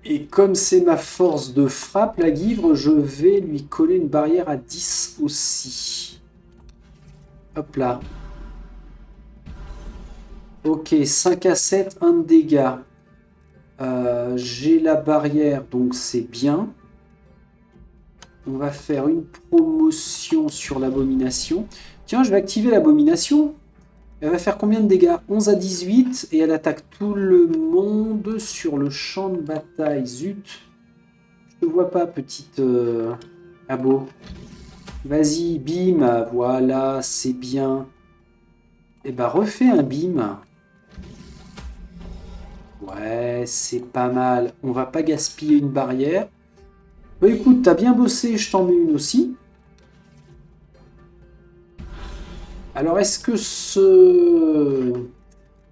Et comme c'est ma force de frappe, la guivre, je vais lui coller une barrière à 10 aussi. Hop là. Ok, 5 à 7, 1 de dégâts. J'ai la barrière, donc c'est bien. On va faire une promotion sur l'abomination. Tiens, je vais activer l'abomination. Elle va faire combien de dégâts? 11 à 18 et elle attaque tout le monde sur le champ de bataille. Zut. Je ne vois pas, petite abo. Vas-y, bim. Voilà, c'est bien. Et bah, refais un bim. Ouais, c'est pas mal. On va pas gaspiller une barrière. Bah écoute, t'as bien bossé, je t'en mets une aussi. Alors, est-ce que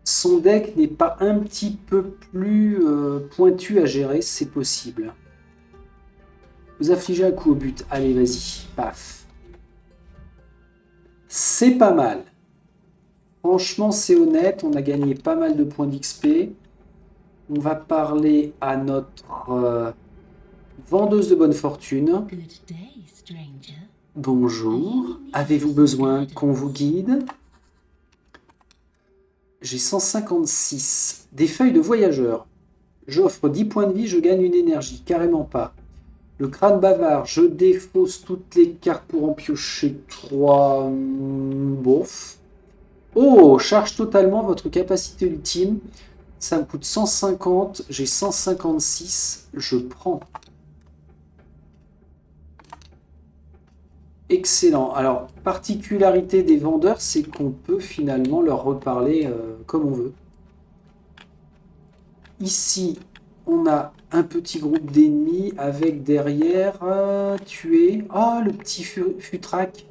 son deck n'est pas un petit peu plus pointu à gérer? C'est possible. Vous affligez un coup au but. Allez, vas-y. Paf. C'est pas mal. Franchement, c'est honnête, on a gagné pas mal de points d'XP. On va parler à notre vendeuse de bonne fortune. Bonjour, avez-vous besoin qu'on vous guide? J'ai 156. Des feuilles de voyageur. J'offre 10 points de vie, je gagne une énergie. Carrément pas. Le crâne bavard, je défausse toutes les cartes pour en piocher 3. Bof. Oh, charge totalement votre capacité ultime. Ça me coûte 150, j'ai 156, je prends. Excellent. Alors, particularité des vendeurs, c'est qu'on peut finalement leur reparler comme on veut. Ici, on a un petit groupe d'ennemis avec derrière tué. Oh, le petit futrac.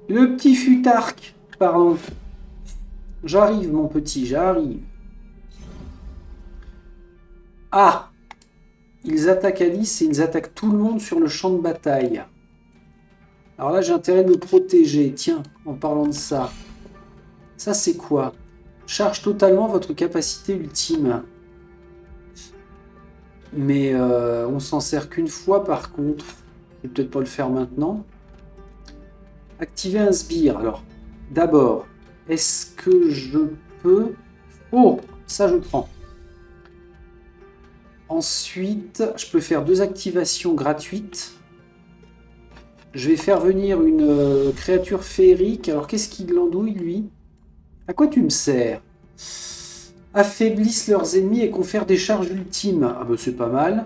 Le petit futarque, pardon. J'arrive, mon petit, j'arrive. Ah! Ils attaquent Alice et ils attaquent tout le monde sur le champ de bataille. Alors là, j'ai intérêt de me protéger. Tiens, en parlant de ça. Ça, c'est quoi? Charge totalement votre capacité ultime. Mais on s'en sert qu'une fois, par contre. Je vais peut-être pas le faire maintenant. Activer un sbire. Alors, d'abord, est-ce que je peux... Oh, ça, je prends. Ensuite, je peux faire 2 activations gratuites. Je vais faire venir une créature féerique. Alors, qu'est-ce qu'il l'andouille, lui? À quoi tu me sers? Affaiblissent leurs ennemis et confèrent des charges ultimes. Ah bah c'est pas mal.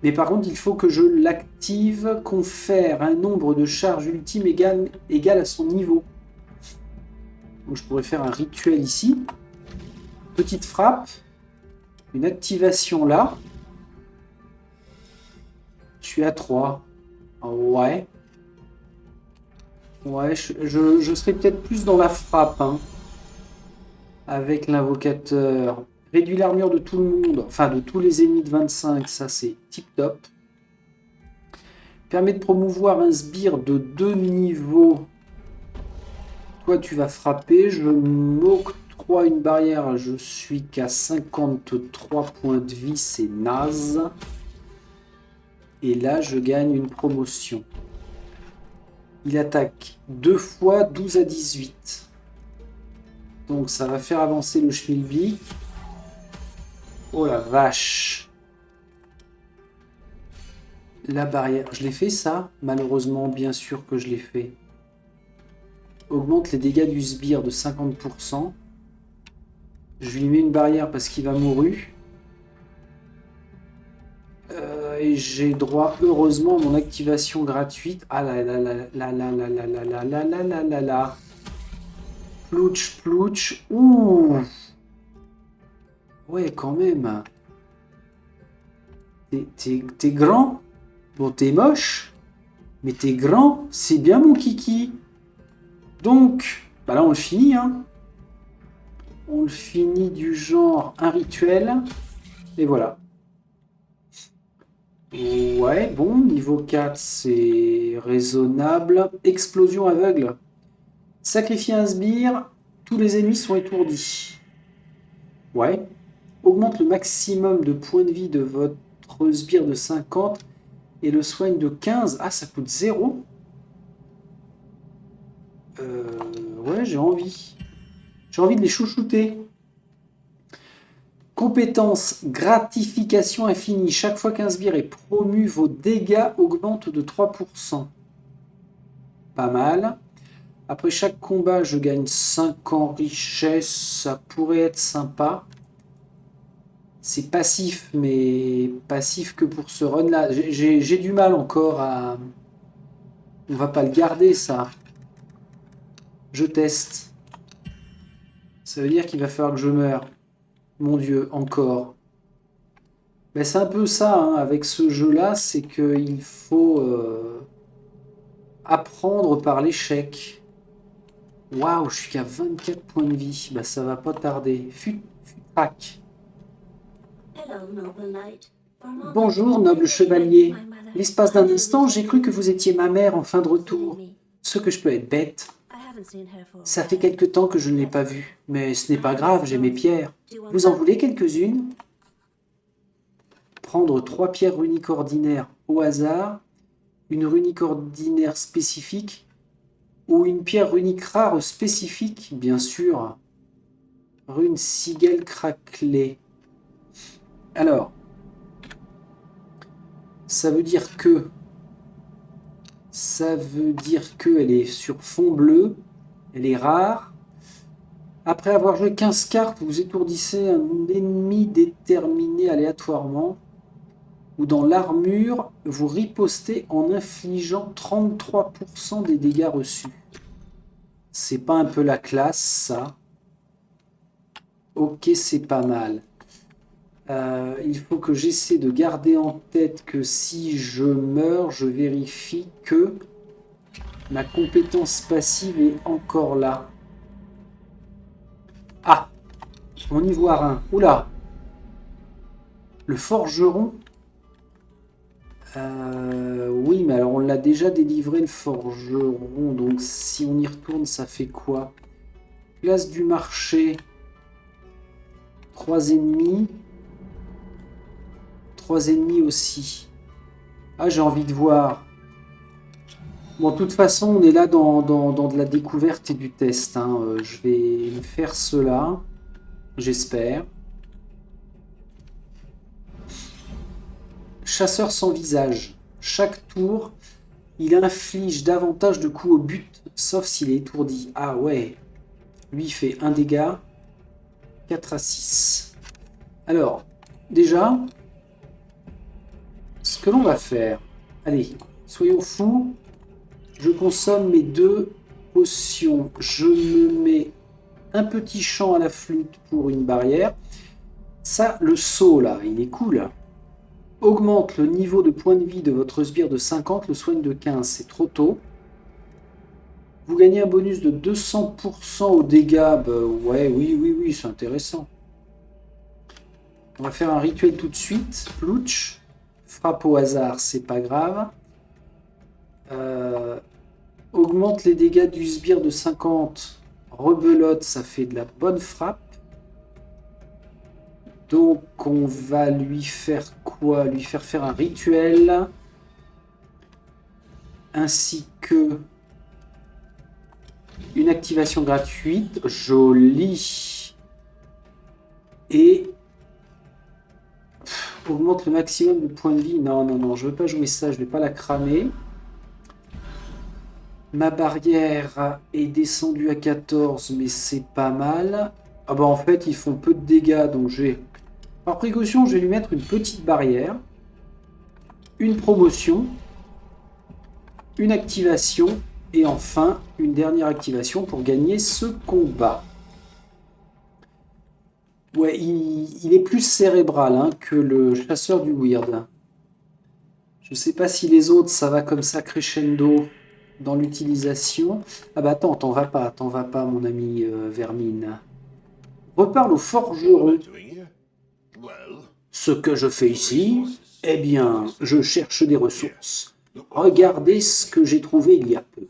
Mais par contre, il faut que je l'active. Confère un nombre de charges ultimes égal à son niveau. Donc, je pourrais faire un rituel ici. Petite frappe. Une activation là. Je suis à 3. Ouais. Ouais, je serais peut-être plus dans la frappe. Hein, avec l'invocateur. Réduit l'armure de tout le monde. Enfin, de tous les ennemis de 25. Ça, c'est tip top. Permet de promouvoir un sbire de 2 niveaux. Toi, tu vas frapper. Je m'octroie une barrière. Je suis qu'à 53 points de vie. C'est naze. Et là, je gagne une promotion. Il attaque 2 fois 12 à 18. Donc, ça va faire avancer le schmilblick. Oh la vache. La barrière. Je l'ai fait ça? Malheureusement, bien sûr que je l'ai fait. Augmente les dégâts du sbire de 50%. Je lui mets une barrière parce qu'il va mourir. Et j'ai droit, heureusement, à mon activation gratuite. Ah là là là là là là là là là là là là là là. Plouch, plouch. Ouh. Ouais, quand même. T'es grand. Bon, t'es moche. Mais t'es grand. C'est bien, mon kiki. Donc, bah là, on le finit, hein. On le finit du genre un rituel. Et voilà. Ouais, bon, niveau 4, c'est raisonnable. Explosion aveugle. Sacrifier un sbire, tous les ennemis sont étourdis. Ouais. Augmente le maximum de points de vie de votre sbire de 50 et le soigne de 15. Ah, ça coûte 0. Ouais, j'ai envie. J'ai envie de les chouchouter. Compétence, gratification infinie. Chaque fois qu'un sbire est promu, vos dégâts augmentent de 3%. Pas mal. Après chaque combat, je gagne 5 en richesse. Ça pourrait être sympa. C'est passif, mais passif que pour ce run-là. J'ai du mal encore à... On va pas le garder, ça. Je teste. Ça veut dire qu'il va falloir que je meure. Mon Dieu, encore. Ben, c'est un peu ça, hein, avec ce jeu-là, c'est qu'il faut apprendre par l'échec. Waouh, je suis qu'à 24 points de vie. Ben, ça va pas tarder. Futrac. Bonjour, noble chevalier. L'espace d'un instant, j'ai cru que vous étiez ma mère en fin de retour. Ce que je peux être bête. Ça fait quelque temps que je ne l'ai pas vue, mais ce n'est pas grave, j'ai mes pierres. Vous en voulez quelques-unes? Prendre 3 pierres runiques ordinaires au hasard, une runique ordinaire spécifique ou une pierre runique rare spécifique, bien sûr. Rune Sigel craquelée. Alors, ça veut dire que elle est sur fond bleu, elle est rare. Après avoir joué 15 cartes, vous étourdissez un ennemi déterminé aléatoirement. Ou dans l'armure, vous ripostez en infligeant 33% des dégâts reçus. C'est pas un peu la classe, ça? Ok, c'est pas mal. Il faut que j'essaie de garder en tête que si je meurs, je vérifie que ma compétence passive est encore là. Ah! Mon ivoirin. Oula! Le forgeron? Oui, mais alors on l'a déjà délivré le forgeron, donc si on y retourne, ça fait quoi? Place du marché. 3 ennemis. 3 ennemis aussi. Ah, j'ai envie de voir. Bon, de toute façon, on est là dans de la découverte et du test. Hein. Je vais me faire cela. J'espère. Chasseur sans visage. Chaque tour, il inflige davantage de coups au but, sauf s'il est étourdi. Ah ouais. Lui, il fait 1 dégât. 4 à 6. Alors, déjà, ce que l'on va faire... Allez, soyons fous. Je consomme mes 2 potions. Je me mets un petit chant à la flûte pour une barrière. Ça, le saut, là, il est cool. Augmente le niveau de points de vie de votre sbire de 50, le soigne de 15. C'est trop tôt. Vous gagnez un bonus de 200% aux dégâts. Bah, ouais, oui, c'est intéressant. On va faire un rituel tout de suite. Plouch. Frappe au hasard, c'est pas grave. Augmente les dégâts du sbire de 50. Rebelote, ça fait de la bonne frappe. Donc on va lui faire quoi? Lui faire un rituel. Ainsi que une activation gratuite. Joli. Et augmente le maximum de points de vie. Non, je veux pas jouer ça, je vais pas la cramer. Ma barrière est descendue à 14, mais c'est pas mal. Ah bah en fait, ils font peu de dégâts, donc par précaution, je vais lui mettre une petite barrière. Une promotion. Une activation. Et enfin, une dernière activation pour gagner ce combat. Ouais, il est plus cérébral hein, que le chasseur du weird. Je sais pas si les autres, ça va comme ça crescendo dans l'utilisation. Ah bah attends, t'en vas pas, mon ami Vermine. Reparle au forgeron. Ce que je fais ici, eh bien, je cherche des ressources. Regardez ce que j'ai trouvé il y a peu.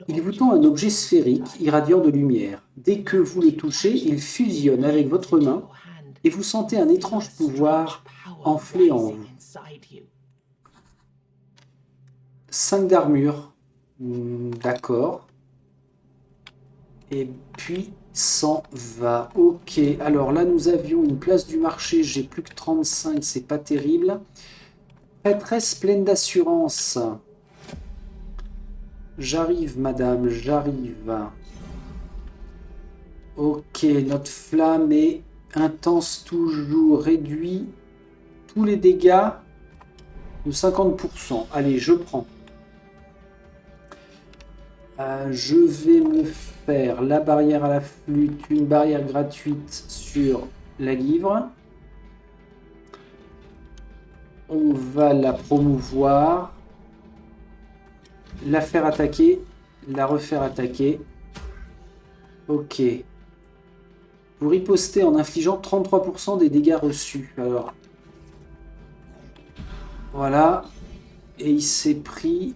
Il vous tend un objet sphérique irradiant de lumière. Dès que vous le touchez, il fusionne avec votre main et vous sentez un étrange pouvoir enfler en vous. 5 d'armure. D'accord. Et puis, s'en va. Ok, alors là, nous avions une place du marché. J'ai plus que 35, c'est pas terrible. Prêtresse pleine d'assurance. J'arrive, madame, j'arrive. Ok, notre flamme est intense toujours. Réduit tous les dégâts de 50%. Allez, je prends. Je vais me faire la barrière à la flûte, une barrière gratuite sur la livre. On va la promouvoir, la faire attaquer, la refaire attaquer. Ok. Vous ripostez en infligeant 33% des dégâts reçus. Alors, voilà. Et il s'est pris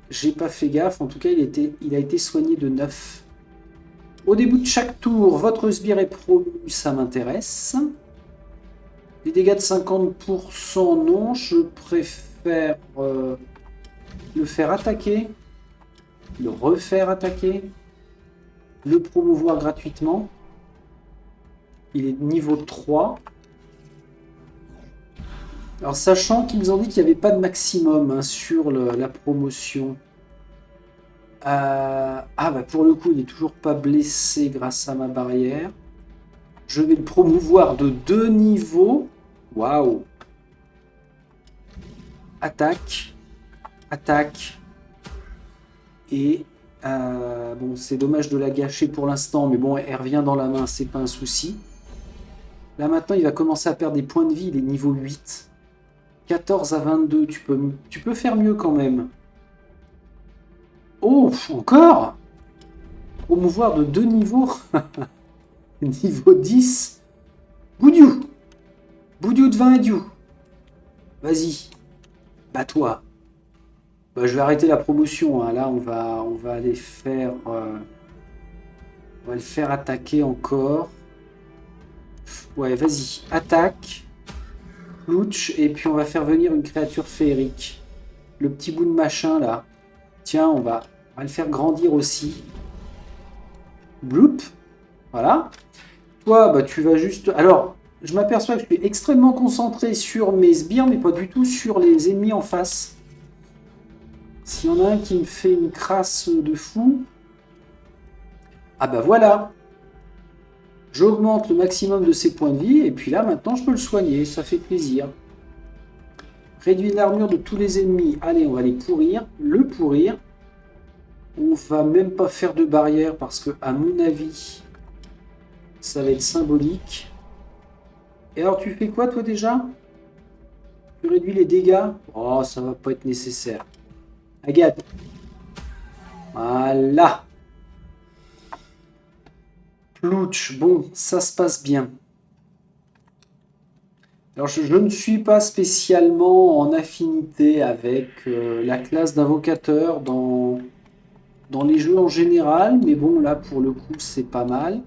J'ai pas fait gaffe. En tout cas, il a été soigné de 9. Au début de chaque tour, votre sbire est promu, ça m'intéresse. Les dégâts de 50%, non. Je préfère le faire attaquer, le refaire attaquer, le promouvoir gratuitement. Il est niveau 3. Alors, sachant qu'ils ont dit qu'il n'y avait pas de maximum sur la promotion. Bah pour le coup, il n'est toujours pas blessé grâce à ma barrière. Je vais le promouvoir de 2 niveaux. Waouh! Attaque. Attaque. Et bon, c'est dommage de la gâcher pour l'instant, mais bon, elle revient dans la main, c'est pas un souci. Là maintenant, il va commencer à perdre des points de vie, il est niveau 8. 14 à 22, tu peux faire mieux quand même. Oh, encore? Promouvoir de 2 niveaux. Niveau 10. Boudiou. Boudiou de 20 et diou. Vas-y. Bats-toi. Bah, je vais arrêter la promotion. Hein. Là, on va aller faire... on va le faire attaquer encore. Ouais, vas-y. Attaque. Louch. Et puis, on va faire venir une créature féerique. Le petit bout de machin, là. Tiens, on va le faire grandir aussi. Bloop. Voilà. Toi, bah, tu vas juste... Alors, je m'aperçois que je suis extrêmement concentré sur mes sbires, mais pas du tout sur les ennemis en face. S'il y en a un qui me fait une crasse de fou... Ah bah voilà. J'augmente le maximum de ses points de vie, et puis là, maintenant, je peux le soigner. Ça fait plaisir. Réduire l'armure de tous les ennemis. Allez, on va les pourrir. Le pourrir. On va même pas faire de barrière, parce que, à mon avis... Ça va être symbolique. Et alors, tu fais quoi, toi, déjà? Tu réduis les dégâts? Oh, ça va pas être nécessaire. Agathe. Voilà. Plouch. Bon, ça se passe bien. Alors, je ne suis pas spécialement en affinité avec la classe d'invocateur dans les jeux en général. Mais bon, là, pour le coup, c'est pas mal.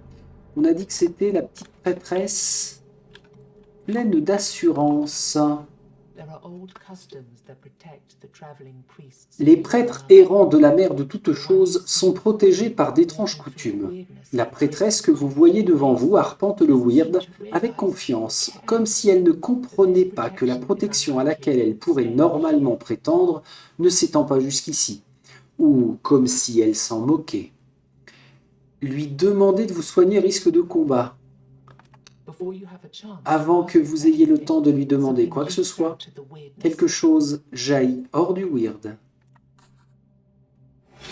On a dit que c'était la petite prêtresse pleine d'assurance. Les prêtres errants de la mère de toutes choses sont protégés par d'étranges coutumes. La prêtresse que vous voyez devant vous arpente le Wyrd avec confiance, comme si elle ne comprenait pas que la protection à laquelle elle pourrait normalement prétendre ne s'étend pas jusqu'ici, ou comme si elle s'en moquait. Lui demander de vous soigner risque de combat. Avant que vous ayez le temps de lui demander quoi que ce soit, quelque chose jaillit hors du Wyrd.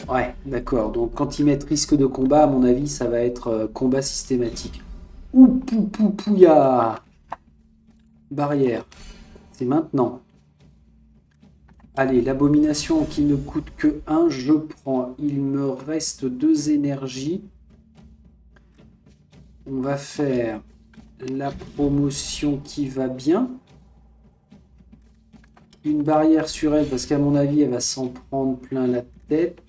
Ouais, d'accord. Donc quand ils mettent risque de combat, à mon avis, ça va être combat systématique. Ouh, pouya. Barrière. C'est maintenant. Allez, l'abomination qui ne coûte que 1, je prends. Il me reste 2 énergies. On va faire la promotion qui va bien. Une barrière sur elle, parce qu'à mon avis, elle va s'en prendre plein la tête.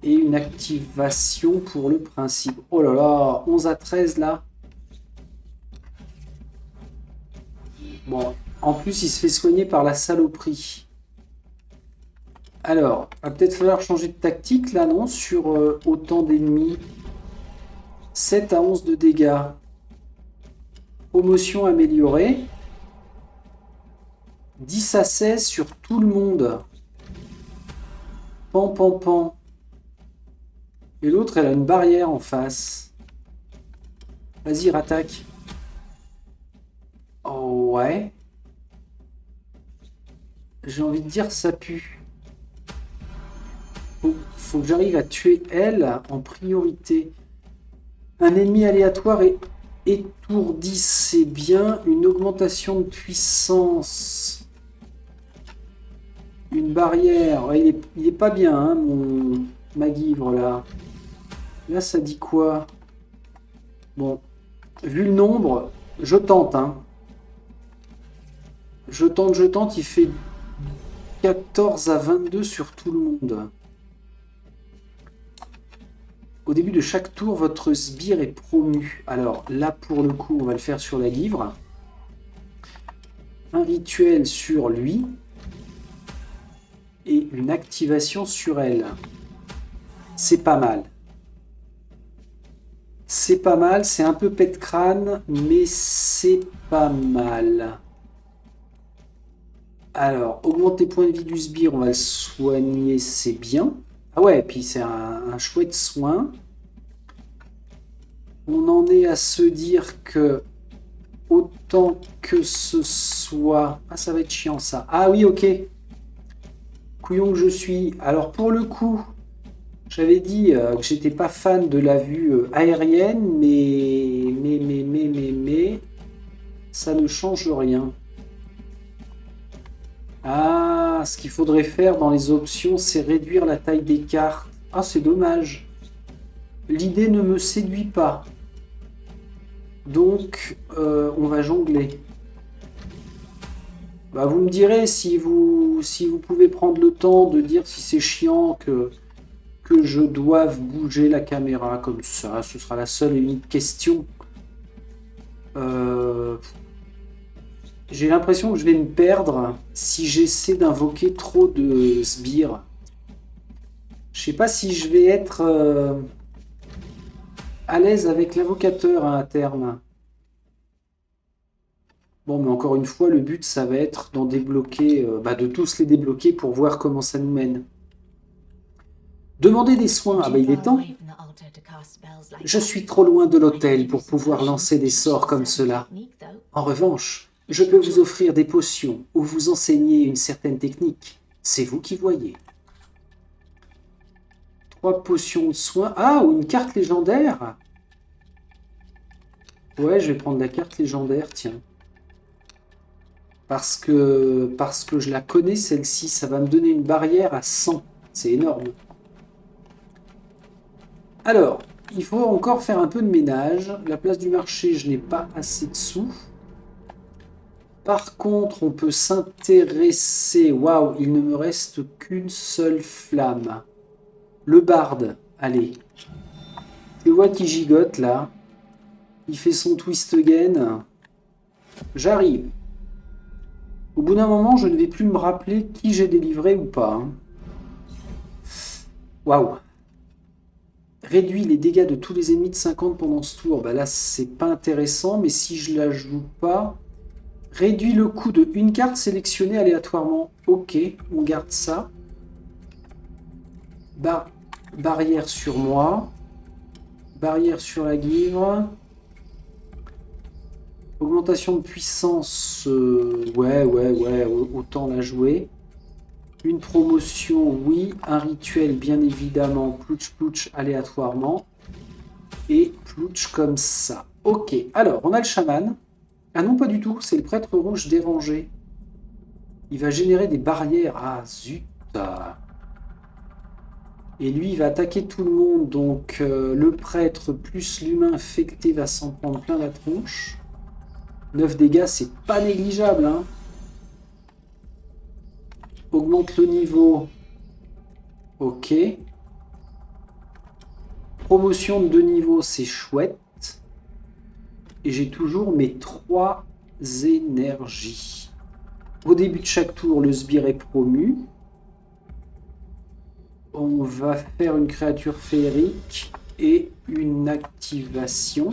Et une activation pour le principe. Oh là là, 11 à 13 là. Bon, en plus, il se fait soigner par la saloperie. Alors, va peut-être falloir changer de tactique là, non? Sur autant d'ennemis. 7 à 11 de dégâts. Promotion améliorée. 10 à 16 sur tout le monde. Pan, pan, pan. Et l'autre, elle a une barrière en face. Vas-y, rattaque. Oh, ouais. J'ai envie de dire ça pue. Faut que j'arrive à tuer elle en priorité. Un ennemi aléatoire est étourdi, c'est bien. Une augmentation de puissance. Une barrière. Ouais, il est pas bien, hein, mon Magivre, là. Là, ça dit quoi? Bon. Vu le nombre, je tente, hein. Je tente, il fait 14 à 22 sur tout le monde. Au début de chaque tour, votre sbire est promu. Alors là, pour le coup, on va le faire sur la livre. Un rituel sur lui. Et une activation sur elle. C'est pas mal. C'est pas mal, c'est un peu pète-crâne, mais c'est pas mal. Alors, augmente les points de vie du sbire, on va le soigner, c'est bien. Ah ouais, et puis c'est un chouette soin. On en est à se dire que autant que ce soit... Ah, ça va être chiant ça. Ah oui, ok. Couillon que je suis. Alors pour le coup, j'avais dit que j'étais pas fan de la vue aérienne, mais... Ça ne change rien. Ah, ce qu'il faudrait faire dans les options, c'est réduire la taille des cartes. Ah, c'est dommage. L'idée ne me séduit pas. Donc, on va jongler. Bah, vous me direz si vous pouvez prendre le temps de dire si c'est chiant que je doive bouger la caméra comme ça. Ce sera la seule et unique question. J'ai l'impression que je vais me perdre si j'essaie d'invoquer trop de sbires. Je sais pas si je vais être à l'aise avec l'invocateur à terme. Bon, mais encore une fois, le but, ça va être d'en débloquer, de tous les débloquer pour voir comment ça nous mène. Demander des soins, ah bah il est temps. Je suis trop loin de l'hôtel pour pouvoir lancer des sorts comme cela. En revanche, je peux vous offrir des potions ou vous enseigner une certaine technique. C'est vous qui voyez. 3 potions de soins. Ah, ou une carte légendaire. Ouais, je vais prendre la carte légendaire, tiens. Parce que je la connais, celle-ci. Ça va me donner une barrière à 100. C'est énorme. Alors, il faut encore faire un peu de ménage. La place du marché, je n'ai pas assez de sous. Par contre, on peut s'intéresser... Waouh, il ne me reste qu'une seule flamme. Le barde, allez. Tu vois qui gigote, là. Il fait son twist again. J'arrive. Au bout d'un moment, je ne vais plus me rappeler qui j'ai délivré ou pas. Waouh. Réduit les dégâts de tous les ennemis de 50 pendant ce tour. Bah là, c'est pas intéressant, mais si je la joue pas... Réduit le coût de une carte sélectionnée aléatoirement. Ok, on garde ça. Barrière sur moi. Barrière sur la guivre. Augmentation de puissance. Ouais, autant la jouer. Une promotion, oui. Un rituel, bien évidemment. Plouch aléatoirement. Et plouch comme ça. Ok, alors, on a le chaman. Ah non, pas du tout, c'est le prêtre rouge dérangé. Il va générer des barrières. Ah, zut. Et lui, il va attaquer tout le monde. Donc, le prêtre plus l'humain infecté va s'en prendre plein la tronche. 9 dégâts, c'est pas négligeable. Hein. Augmente le niveau. Ok. Promotion de 2 niveaux, c'est chouette. Et j'ai toujours mes 3 énergies. Au début de chaque tour, le sbire est promu. On va faire une créature féerique et une activation.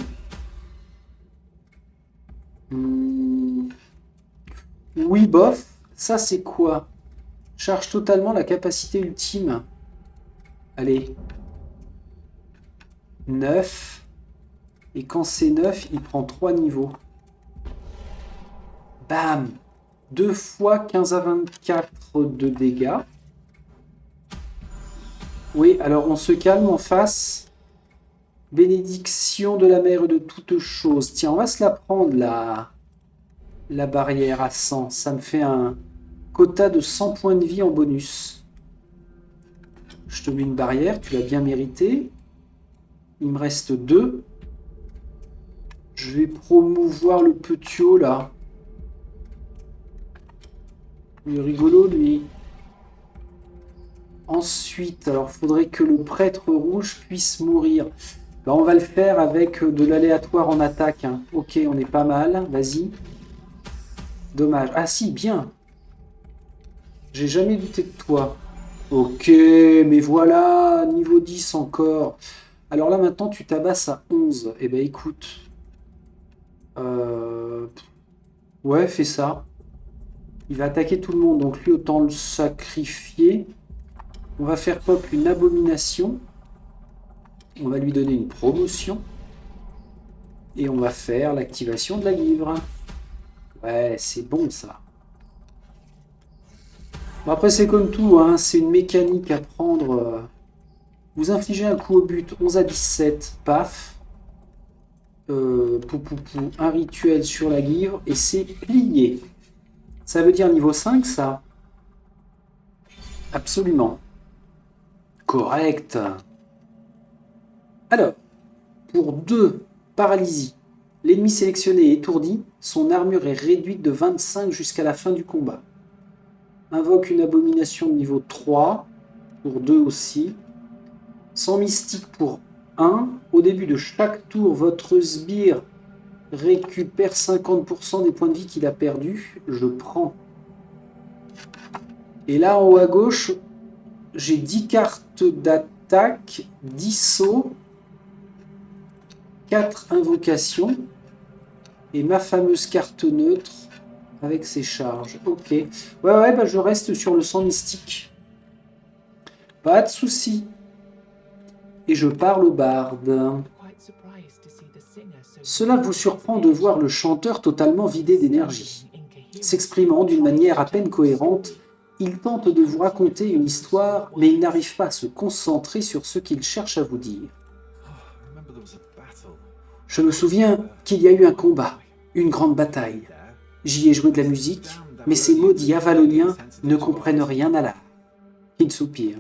Oui, bof. Ça, c'est quoi? Charge totalement la capacité ultime. Allez. 9. Et quand c'est 9, il prend 3 niveaux. Bam! 2 fois 15 à 24 de dégâts. Oui, alors on se calme en face. Bénédiction de la mère de toutes choses. Tiens, on va se la prendre, la barrière à 100. Ça me fait un quota de 100 points de vie en bonus. Je te mets une barrière, tu l'as bien mérité. Il me reste 2. Je vais promouvoir le petiot, là. Il est rigolo, lui. Ensuite, alors il faudrait que le prêtre rouge puisse mourir. Bah, on va le faire avec de l'aléatoire en attaque. Hein. Ok, on est pas mal. Vas-y. Dommage. Ah si, bien. J'ai jamais douté de toi. Ok, mais voilà, niveau 10 encore. Alors là, maintenant, tu tabasses à 11. Eh ben, écoute. Euh, Ouais, fais ça. Il va attaquer tout le monde, donc lui, autant le sacrifier. On va faire pop une abomination. On va lui donner une promotion. Et on va faire l'activation de la givre. Ouais, c'est bon ça. Bon, après, c'est comme tout, hein, c'est une mécanique à prendre. Vous infligez un coup au but, 11 à 17, paf. Un rituel sur la givre, et c'est plié. Ça veut dire niveau 5, ça? Absolument. Correct. Alors, pour 2 paralysies, l'ennemi sélectionné est étourdi, son armure est réduite de 25 jusqu'à la fin du combat. Invoque une abomination de niveau 3, pour 2 aussi. Sans mystique pour 1. Au début de chaque tour, votre sbire récupère 50% des points de vie qu'il a perdus. Je prends. Et là, en haut à gauche, j'ai 10 cartes d'attaque, 10 sauts, 4 invocations et ma fameuse carte neutre avec ses charges. Ok. Ouais, bah, je reste sur le sang mystique. Pas de souci. Et je parle au barde. Cela vous surprend de voir le chanteur totalement vidé d'énergie. S'exprimant d'une manière à peine cohérente, il tente de vous raconter une histoire, mais il n'arrive pas à se concentrer sur ce qu'il cherche à vous dire. Je me souviens qu'il y a eu un combat, une grande bataille. J'y ai joué de la musique, mais ces maudits avaloniens ne comprennent rien à l'art. Il soupire.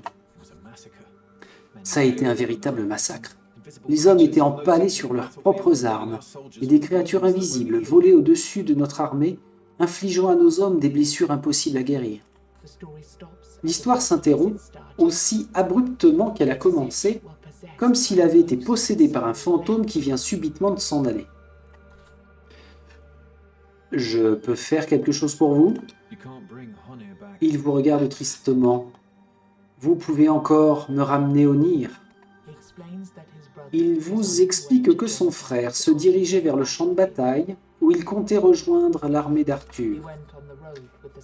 Ça a été un véritable massacre. Les hommes étaient empalés sur leurs propres armes, et des créatures invisibles volaient au-dessus de notre armée, infligeant à nos hommes des blessures impossibles à guérir. L'histoire s'interrompt aussi abruptement qu'elle a commencé, comme s'il avait été possédé par un fantôme qui vient subitement de s'en aller. Je peux faire quelque chose pour vous? Il vous regarde tristement. Vous pouvez encore me ramener au Nir. Il vous explique que son frère se dirigeait vers le champ de bataille où il comptait rejoindre l'armée d'Arthur.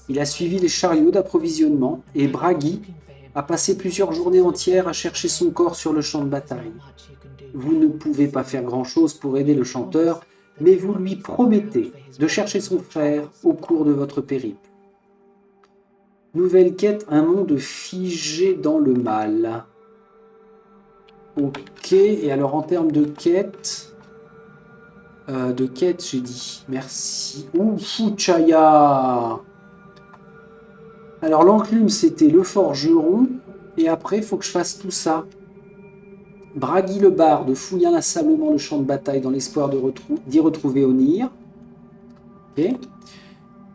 Il a suivi les chariots d'approvisionnement et Bragi a passé plusieurs journées entières à chercher son corps sur le champ de bataille. Vous ne pouvez pas faire grand-chose pour aider le chanteur, mais vous lui promettez de chercher son frère au cours de votre périple. Nouvelle quête, un monde figé dans le mal. Ok, et alors en termes de quête... j'ai dit. Merci. Ouh, Fuchaya. Alors l'enclume, c'était le forgeron. Et après, il faut que je fasse tout ça. Bragi le barde fouilla inlassablement le champ de bataille dans l'espoir d'y retrouver Onir. Ok.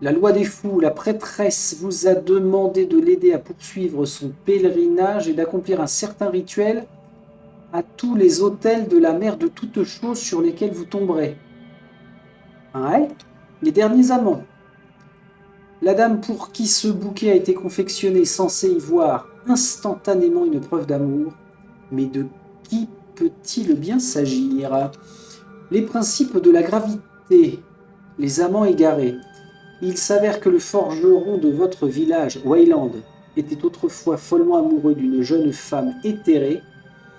La loi des fous, la prêtresse vous a demandé de l'aider à poursuivre son pèlerinage et d'accomplir un certain rituel à tous les autels de la mère de toutes choses sur lesquels vous tomberez. Ouais. Les derniers amants. La dame pour qui ce bouquet a été confectionné est censée y voir instantanément une preuve d'amour. Mais de qui peut-il bien s'agir? Les principes de la gravité. Les amants égarés. Il s'avère que le forgeron de votre village, Wayland, était autrefois follement amoureux d'une jeune femme éthérée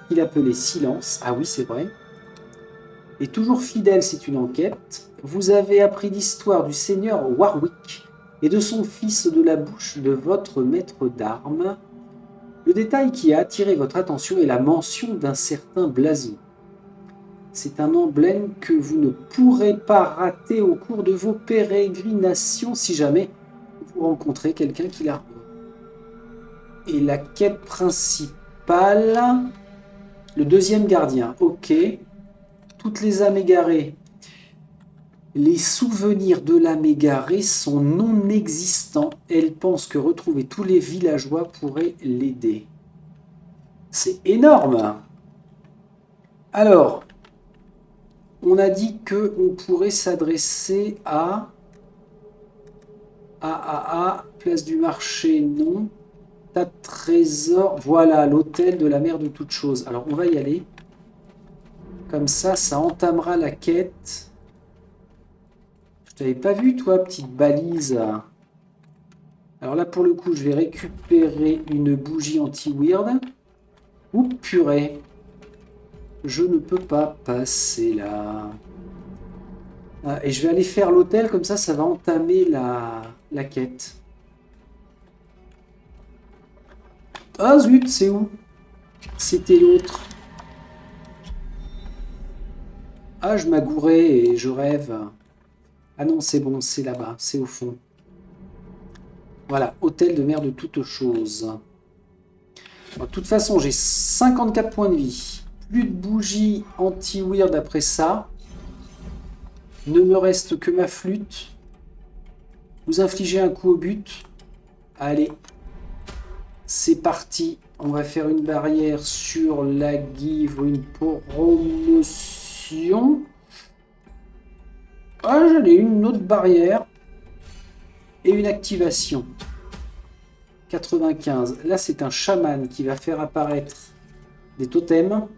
qu'il appelait Silence. Ah oui, c'est vrai. Et toujours fidèle, c'est une enquête. Vous avez appris l'histoire du seigneur Warwick et de son fils de la bouche de votre maître d'armes. Le détail qui a attiré votre attention est la mention d'un certain blason. C'est un emblème que vous ne pourrez pas rater au cours de vos pérégrinations si jamais vous rencontrez quelqu'un qui l'arbore. Et la quête principale, le deuxième gardien, ok. Toutes les âmes égarées. Les souvenirs de l'âme égarée sont non existants. Elle pense que retrouver tous les villageois pourrait l'aider. C'est énorme. Alors, on a dit qu'on pourrait s'adresser à... place du marché, non. Tas de trésors, voilà, l'hôtel de la mère de toutes choses. Alors, on va y aller. Comme ça entamera la quête. Je t'avais pas vu, toi, petite balise. Alors là, pour le coup, je vais récupérer une bougie anti-weird. Ouh, purée. Je ne peux pas passer là. Ah, et je vais aller faire l'hôtel, comme ça va entamer la quête. Ah zut, c'est où? C'était l'autre. Ah, je m'agourais et je rêve. Ah non, c'est bon, c'est là-bas, c'est au fond. Voilà, hôtel de mère de toutes choses. Bon, de toute façon, j'ai 54 points de vie. Plus de bougies anti-weird après ça. Ne me reste que ma flûte. Vous infligez un coup au but. Allez, c'est parti. On va faire une barrière sur la give, une promotion. Ah, j'en ai une autre barrière. Et une activation. 95. Là, c'est un chaman qui va faire apparaître des totems.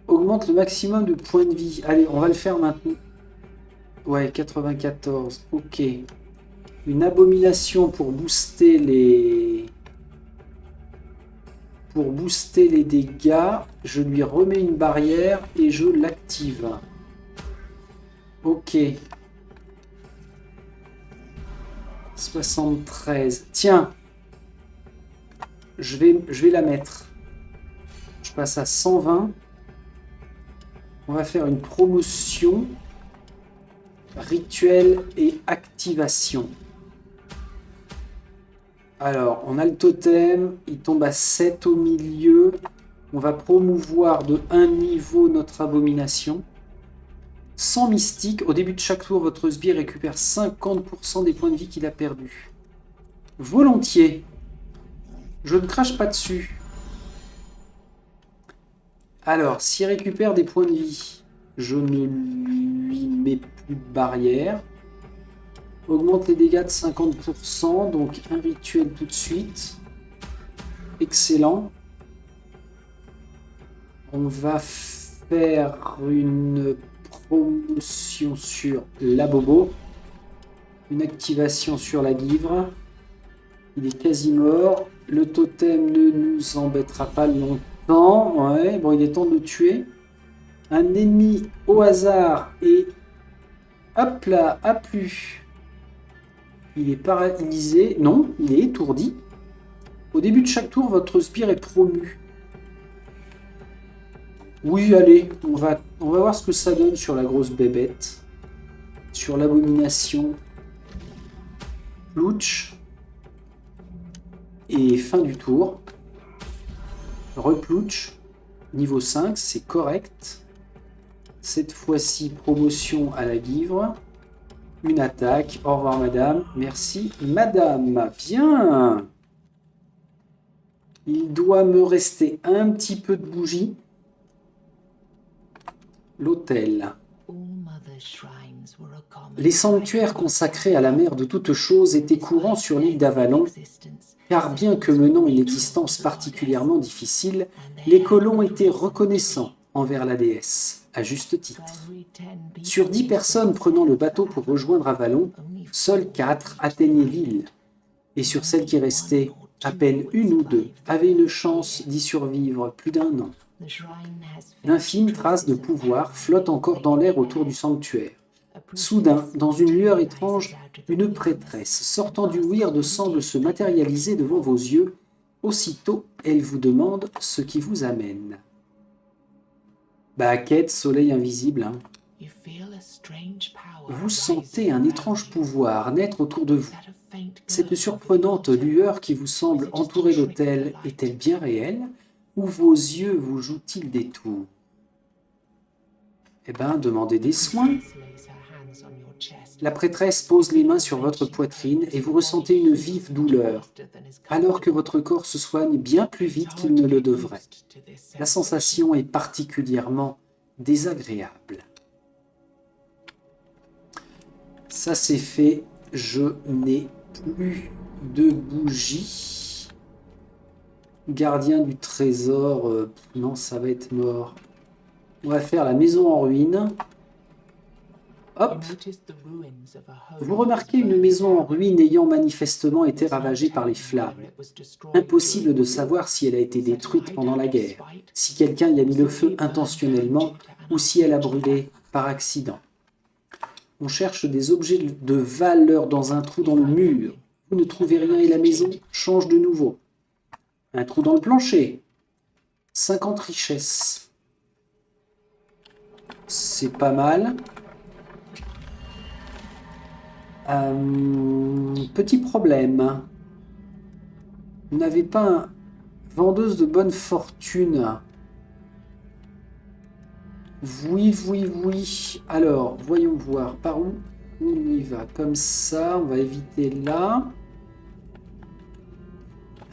Augmente le maximum de points de vie. Allez, on va le faire maintenant. Ouais, 94. Ok. Une abomination pour booster les... Pour booster les dégâts. Je lui remets une barrière et je l'active. Ok. 73. Tiens. Je vais la mettre. Je passe à 120. On va faire une promotion. Rituel et activation. Alors, on a le totem. Il tombe à 7 au milieu. On va promouvoir de 1 niveau notre abomination. Sans mystique, au début de chaque tour, votre sbire récupère 50% des points de vie qu'il a perdus. Volontiers. Je ne crache pas dessus. Alors, s'il récupère des points de vie, je ne lui mets plus de barrière. Augmente les dégâts de 50%, donc un rituel tout de suite. Excellent. On va faire une promotion sur la bobo. Une activation sur la guivre. Il est quasi mort. Le totem ne nous embêtera pas longtemps. Ouais, bon, il est temps de le tuer. Un ennemi au hasard et... Hop là, a plus. Il est paralysé. Non, il est étourdi. Au début de chaque tour, votre sbire est promu. Oui, allez, on va voir ce que ça donne sur la grosse bébête. Sur l'abomination. Plouch. Et fin du tour. Replouch. Niveau 5, c'est correct. Cette fois-ci, promotion à la guivre. Une attaque. Au revoir, madame. Merci, madame. Bien. Il doit me rester un petit peu de bougie. L'autel. Les sanctuaires consacrés à la mère de toutes choses étaient courants sur l'île d'Avalon, car bien que menant une existence particulièrement difficile, les colons étaient reconnaissants envers la déesse, à juste titre. Sur 10 personnes prenant le bateau pour rejoindre Avalon, seules 4 atteignaient l'île, et sur celles qui restaient, à peine une ou deux avaient une chance d'y survivre plus d'un an. D'infimes traces de pouvoir flottent encore dans l'air autour du sanctuaire. Soudain, dans une lueur étrange, une prêtresse sortant du weird semble se matérialiser devant vos yeux. Aussitôt, elle vous demande ce qui vous amène. Bah, quête, soleil invisible. Hein. Vous sentez un étrange pouvoir naître autour de vous. Cette surprenante lueur qui vous semble entourer l'autel est-elle bien réelle, ou vos yeux vous jouent-ils des tours? Eh ben, demandez des soins. La prêtresse pose les mains sur votre poitrine et vous ressentez une vive douleur, alors que votre corps se soigne bien plus vite qu'il ne le devrait. La sensation est particulièrement désagréable. Ça c'est fait, je n'ai plus de bougies. Gardien du trésor, non ça va être mort. On va faire la maison en ruine. Hop. Vous remarquez une maison en ruine ayant manifestement été ravagée par les flammes. Impossible de savoir si elle a été détruite pendant la guerre, si quelqu'un y a mis le feu intentionnellement ou si elle a brûlé par accident. On cherche des objets de valeur dans un trou dans le mur. Vous ne trouvez rien et la maison change de nouveau. Un trou dans le plancher. 50 richesses. C'est pas mal. Petit problème. Vous n'avez pas une vendeuse de bonne fortune. Oui. Alors, voyons voir par où on y va. Comme ça, on va éviter là.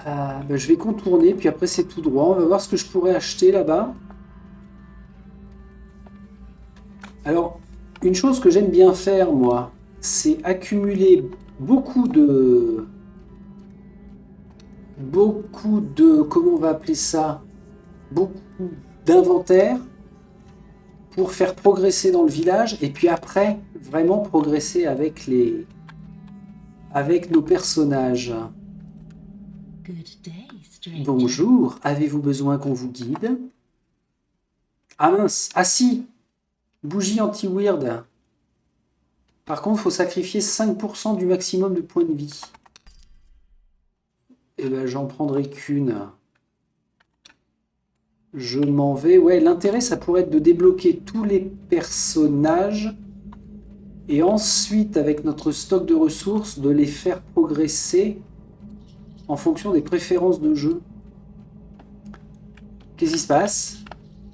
Je vais contourner, puis après c'est tout droit. On va voir ce que je pourrais acheter là-bas. Alors, une chose que j'aime bien faire, moi, c'est accumuler beaucoup de, comment on va appeler ça, beaucoup d'inventaire pour faire progresser dans le village et puis après vraiment progresser avec nos personnages. Bonjour, avez-vous besoin qu'on vous guide? Ah mince, ah si, bougie anti-weird. Par contre, il faut sacrifier 5% du maximum de points de vie. Et ben, j'en prendrai qu'une. Je m'en vais. Ouais, l'intérêt, ça pourrait être de débloquer tous les personnages. Et ensuite, avec notre stock de ressources, de les faire progresser en fonction des préférences de jeu. Qu'est-ce qui se passe?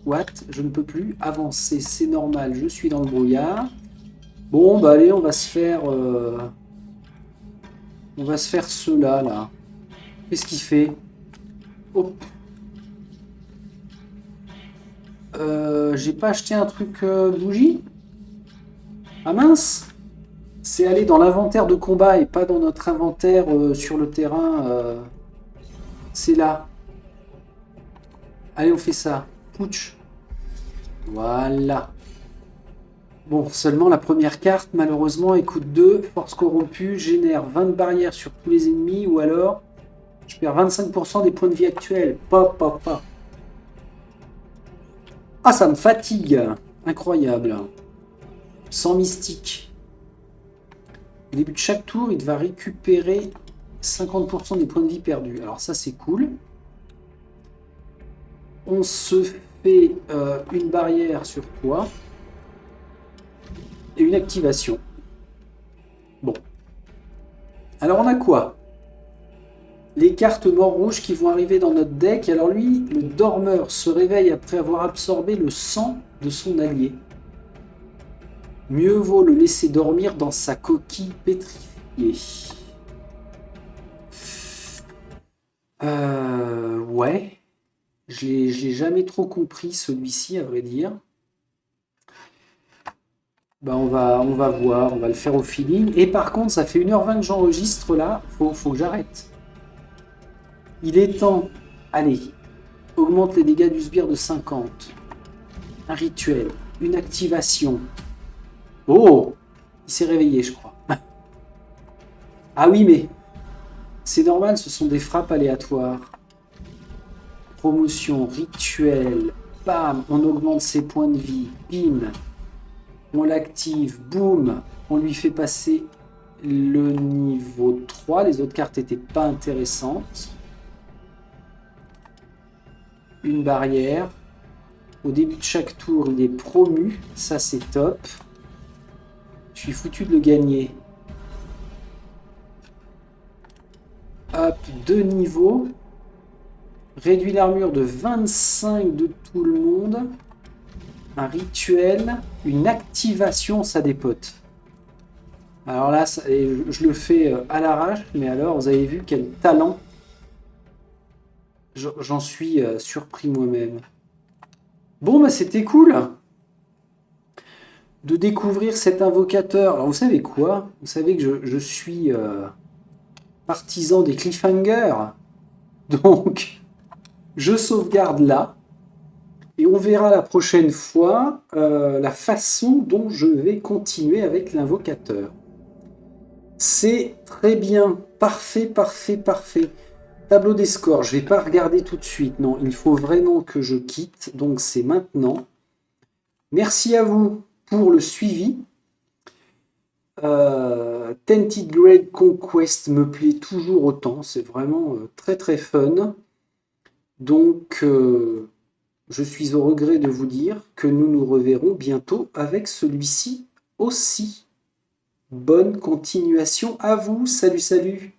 What? Je ne peux plus avancer. C'est normal, je suis dans le brouillard. Bon, bah allez, on va se faire ceux-là, là. Qu'est-ce qu'il fait? Hop. J'ai pas acheté un truc bougie? Ah mince! C'est aller dans l'inventaire de combat et pas dans notre inventaire sur le terrain. C'est là. Allez, on fait ça. Pouch. Voilà. Bon, seulement la première carte, malheureusement, elle coûte 2. Force corrompue, génère 20 de barrières sur tous les ennemis, ou alors je perds 25% des points de vie actuels. Pop. Ah, ça me fatigue. Incroyable. Sans mystique. Au début de chaque tour, il va récupérer 50% des points de vie perdus. Alors ça, c'est cool. On se fait une barrière sur toi. Et une activation. Bon. Alors on a quoi? Les cartes mort-rouge qui vont arriver dans notre deck. Alors lui, le dormeur se réveille après avoir absorbé le sang de son allié. Mieux vaut le laisser dormir dans sa coquille pétrifiée. Ouais. Je l'ai jamais trop compris celui-ci, à vrai dire. Bah on va voir, on va le faire au feeling. Et par contre, ça fait 1h20 que j'enregistre là, faut que j'arrête. Il est temps. Allez, augmente les dégâts du sbire de 50. Un rituel, une activation. Oh, il s'est réveillé, je crois. Ah oui, mais c'est normal, ce sont des frappes aléatoires. Promotion, rituel, bam, on augmente ses points de vie, bim. On l'active, boum, on lui fait passer le niveau 3. Les autres cartes n'étaient pas intéressantes. Une barrière. Au début de chaque tour, il est promu. Ça, c'est top. Je suis foutu de le gagner. Hop, 2 niveaux. Réduit l'armure de 25 de tout le monde. Un rituel, une activation, ça dépote. Alors là, je le fais à l'arrache, mais alors vous avez vu quel talent. J'en suis surpris moi-même. Bon, bah c'était cool de découvrir cet invocateur. Alors vous savez quoi? Vous savez que je suis partisan des cliffhangers. Donc, je sauvegarde là. Et on verra la prochaine fois la façon dont je vais continuer avec l'invocateur. C'est très bien. Parfait, parfait, parfait. Tableau des scores, je ne vais pas regarder tout de suite. Non, il faut vraiment que je quitte. Donc c'est maintenant. Merci à vous pour le suivi. Tented Grade Conquest me plaît toujours autant. C'est vraiment très très fun. Donc je suis au regret de vous dire que nous nous reverrons bientôt avec celui-ci aussi. Bonne continuation à vous. Salut, salut.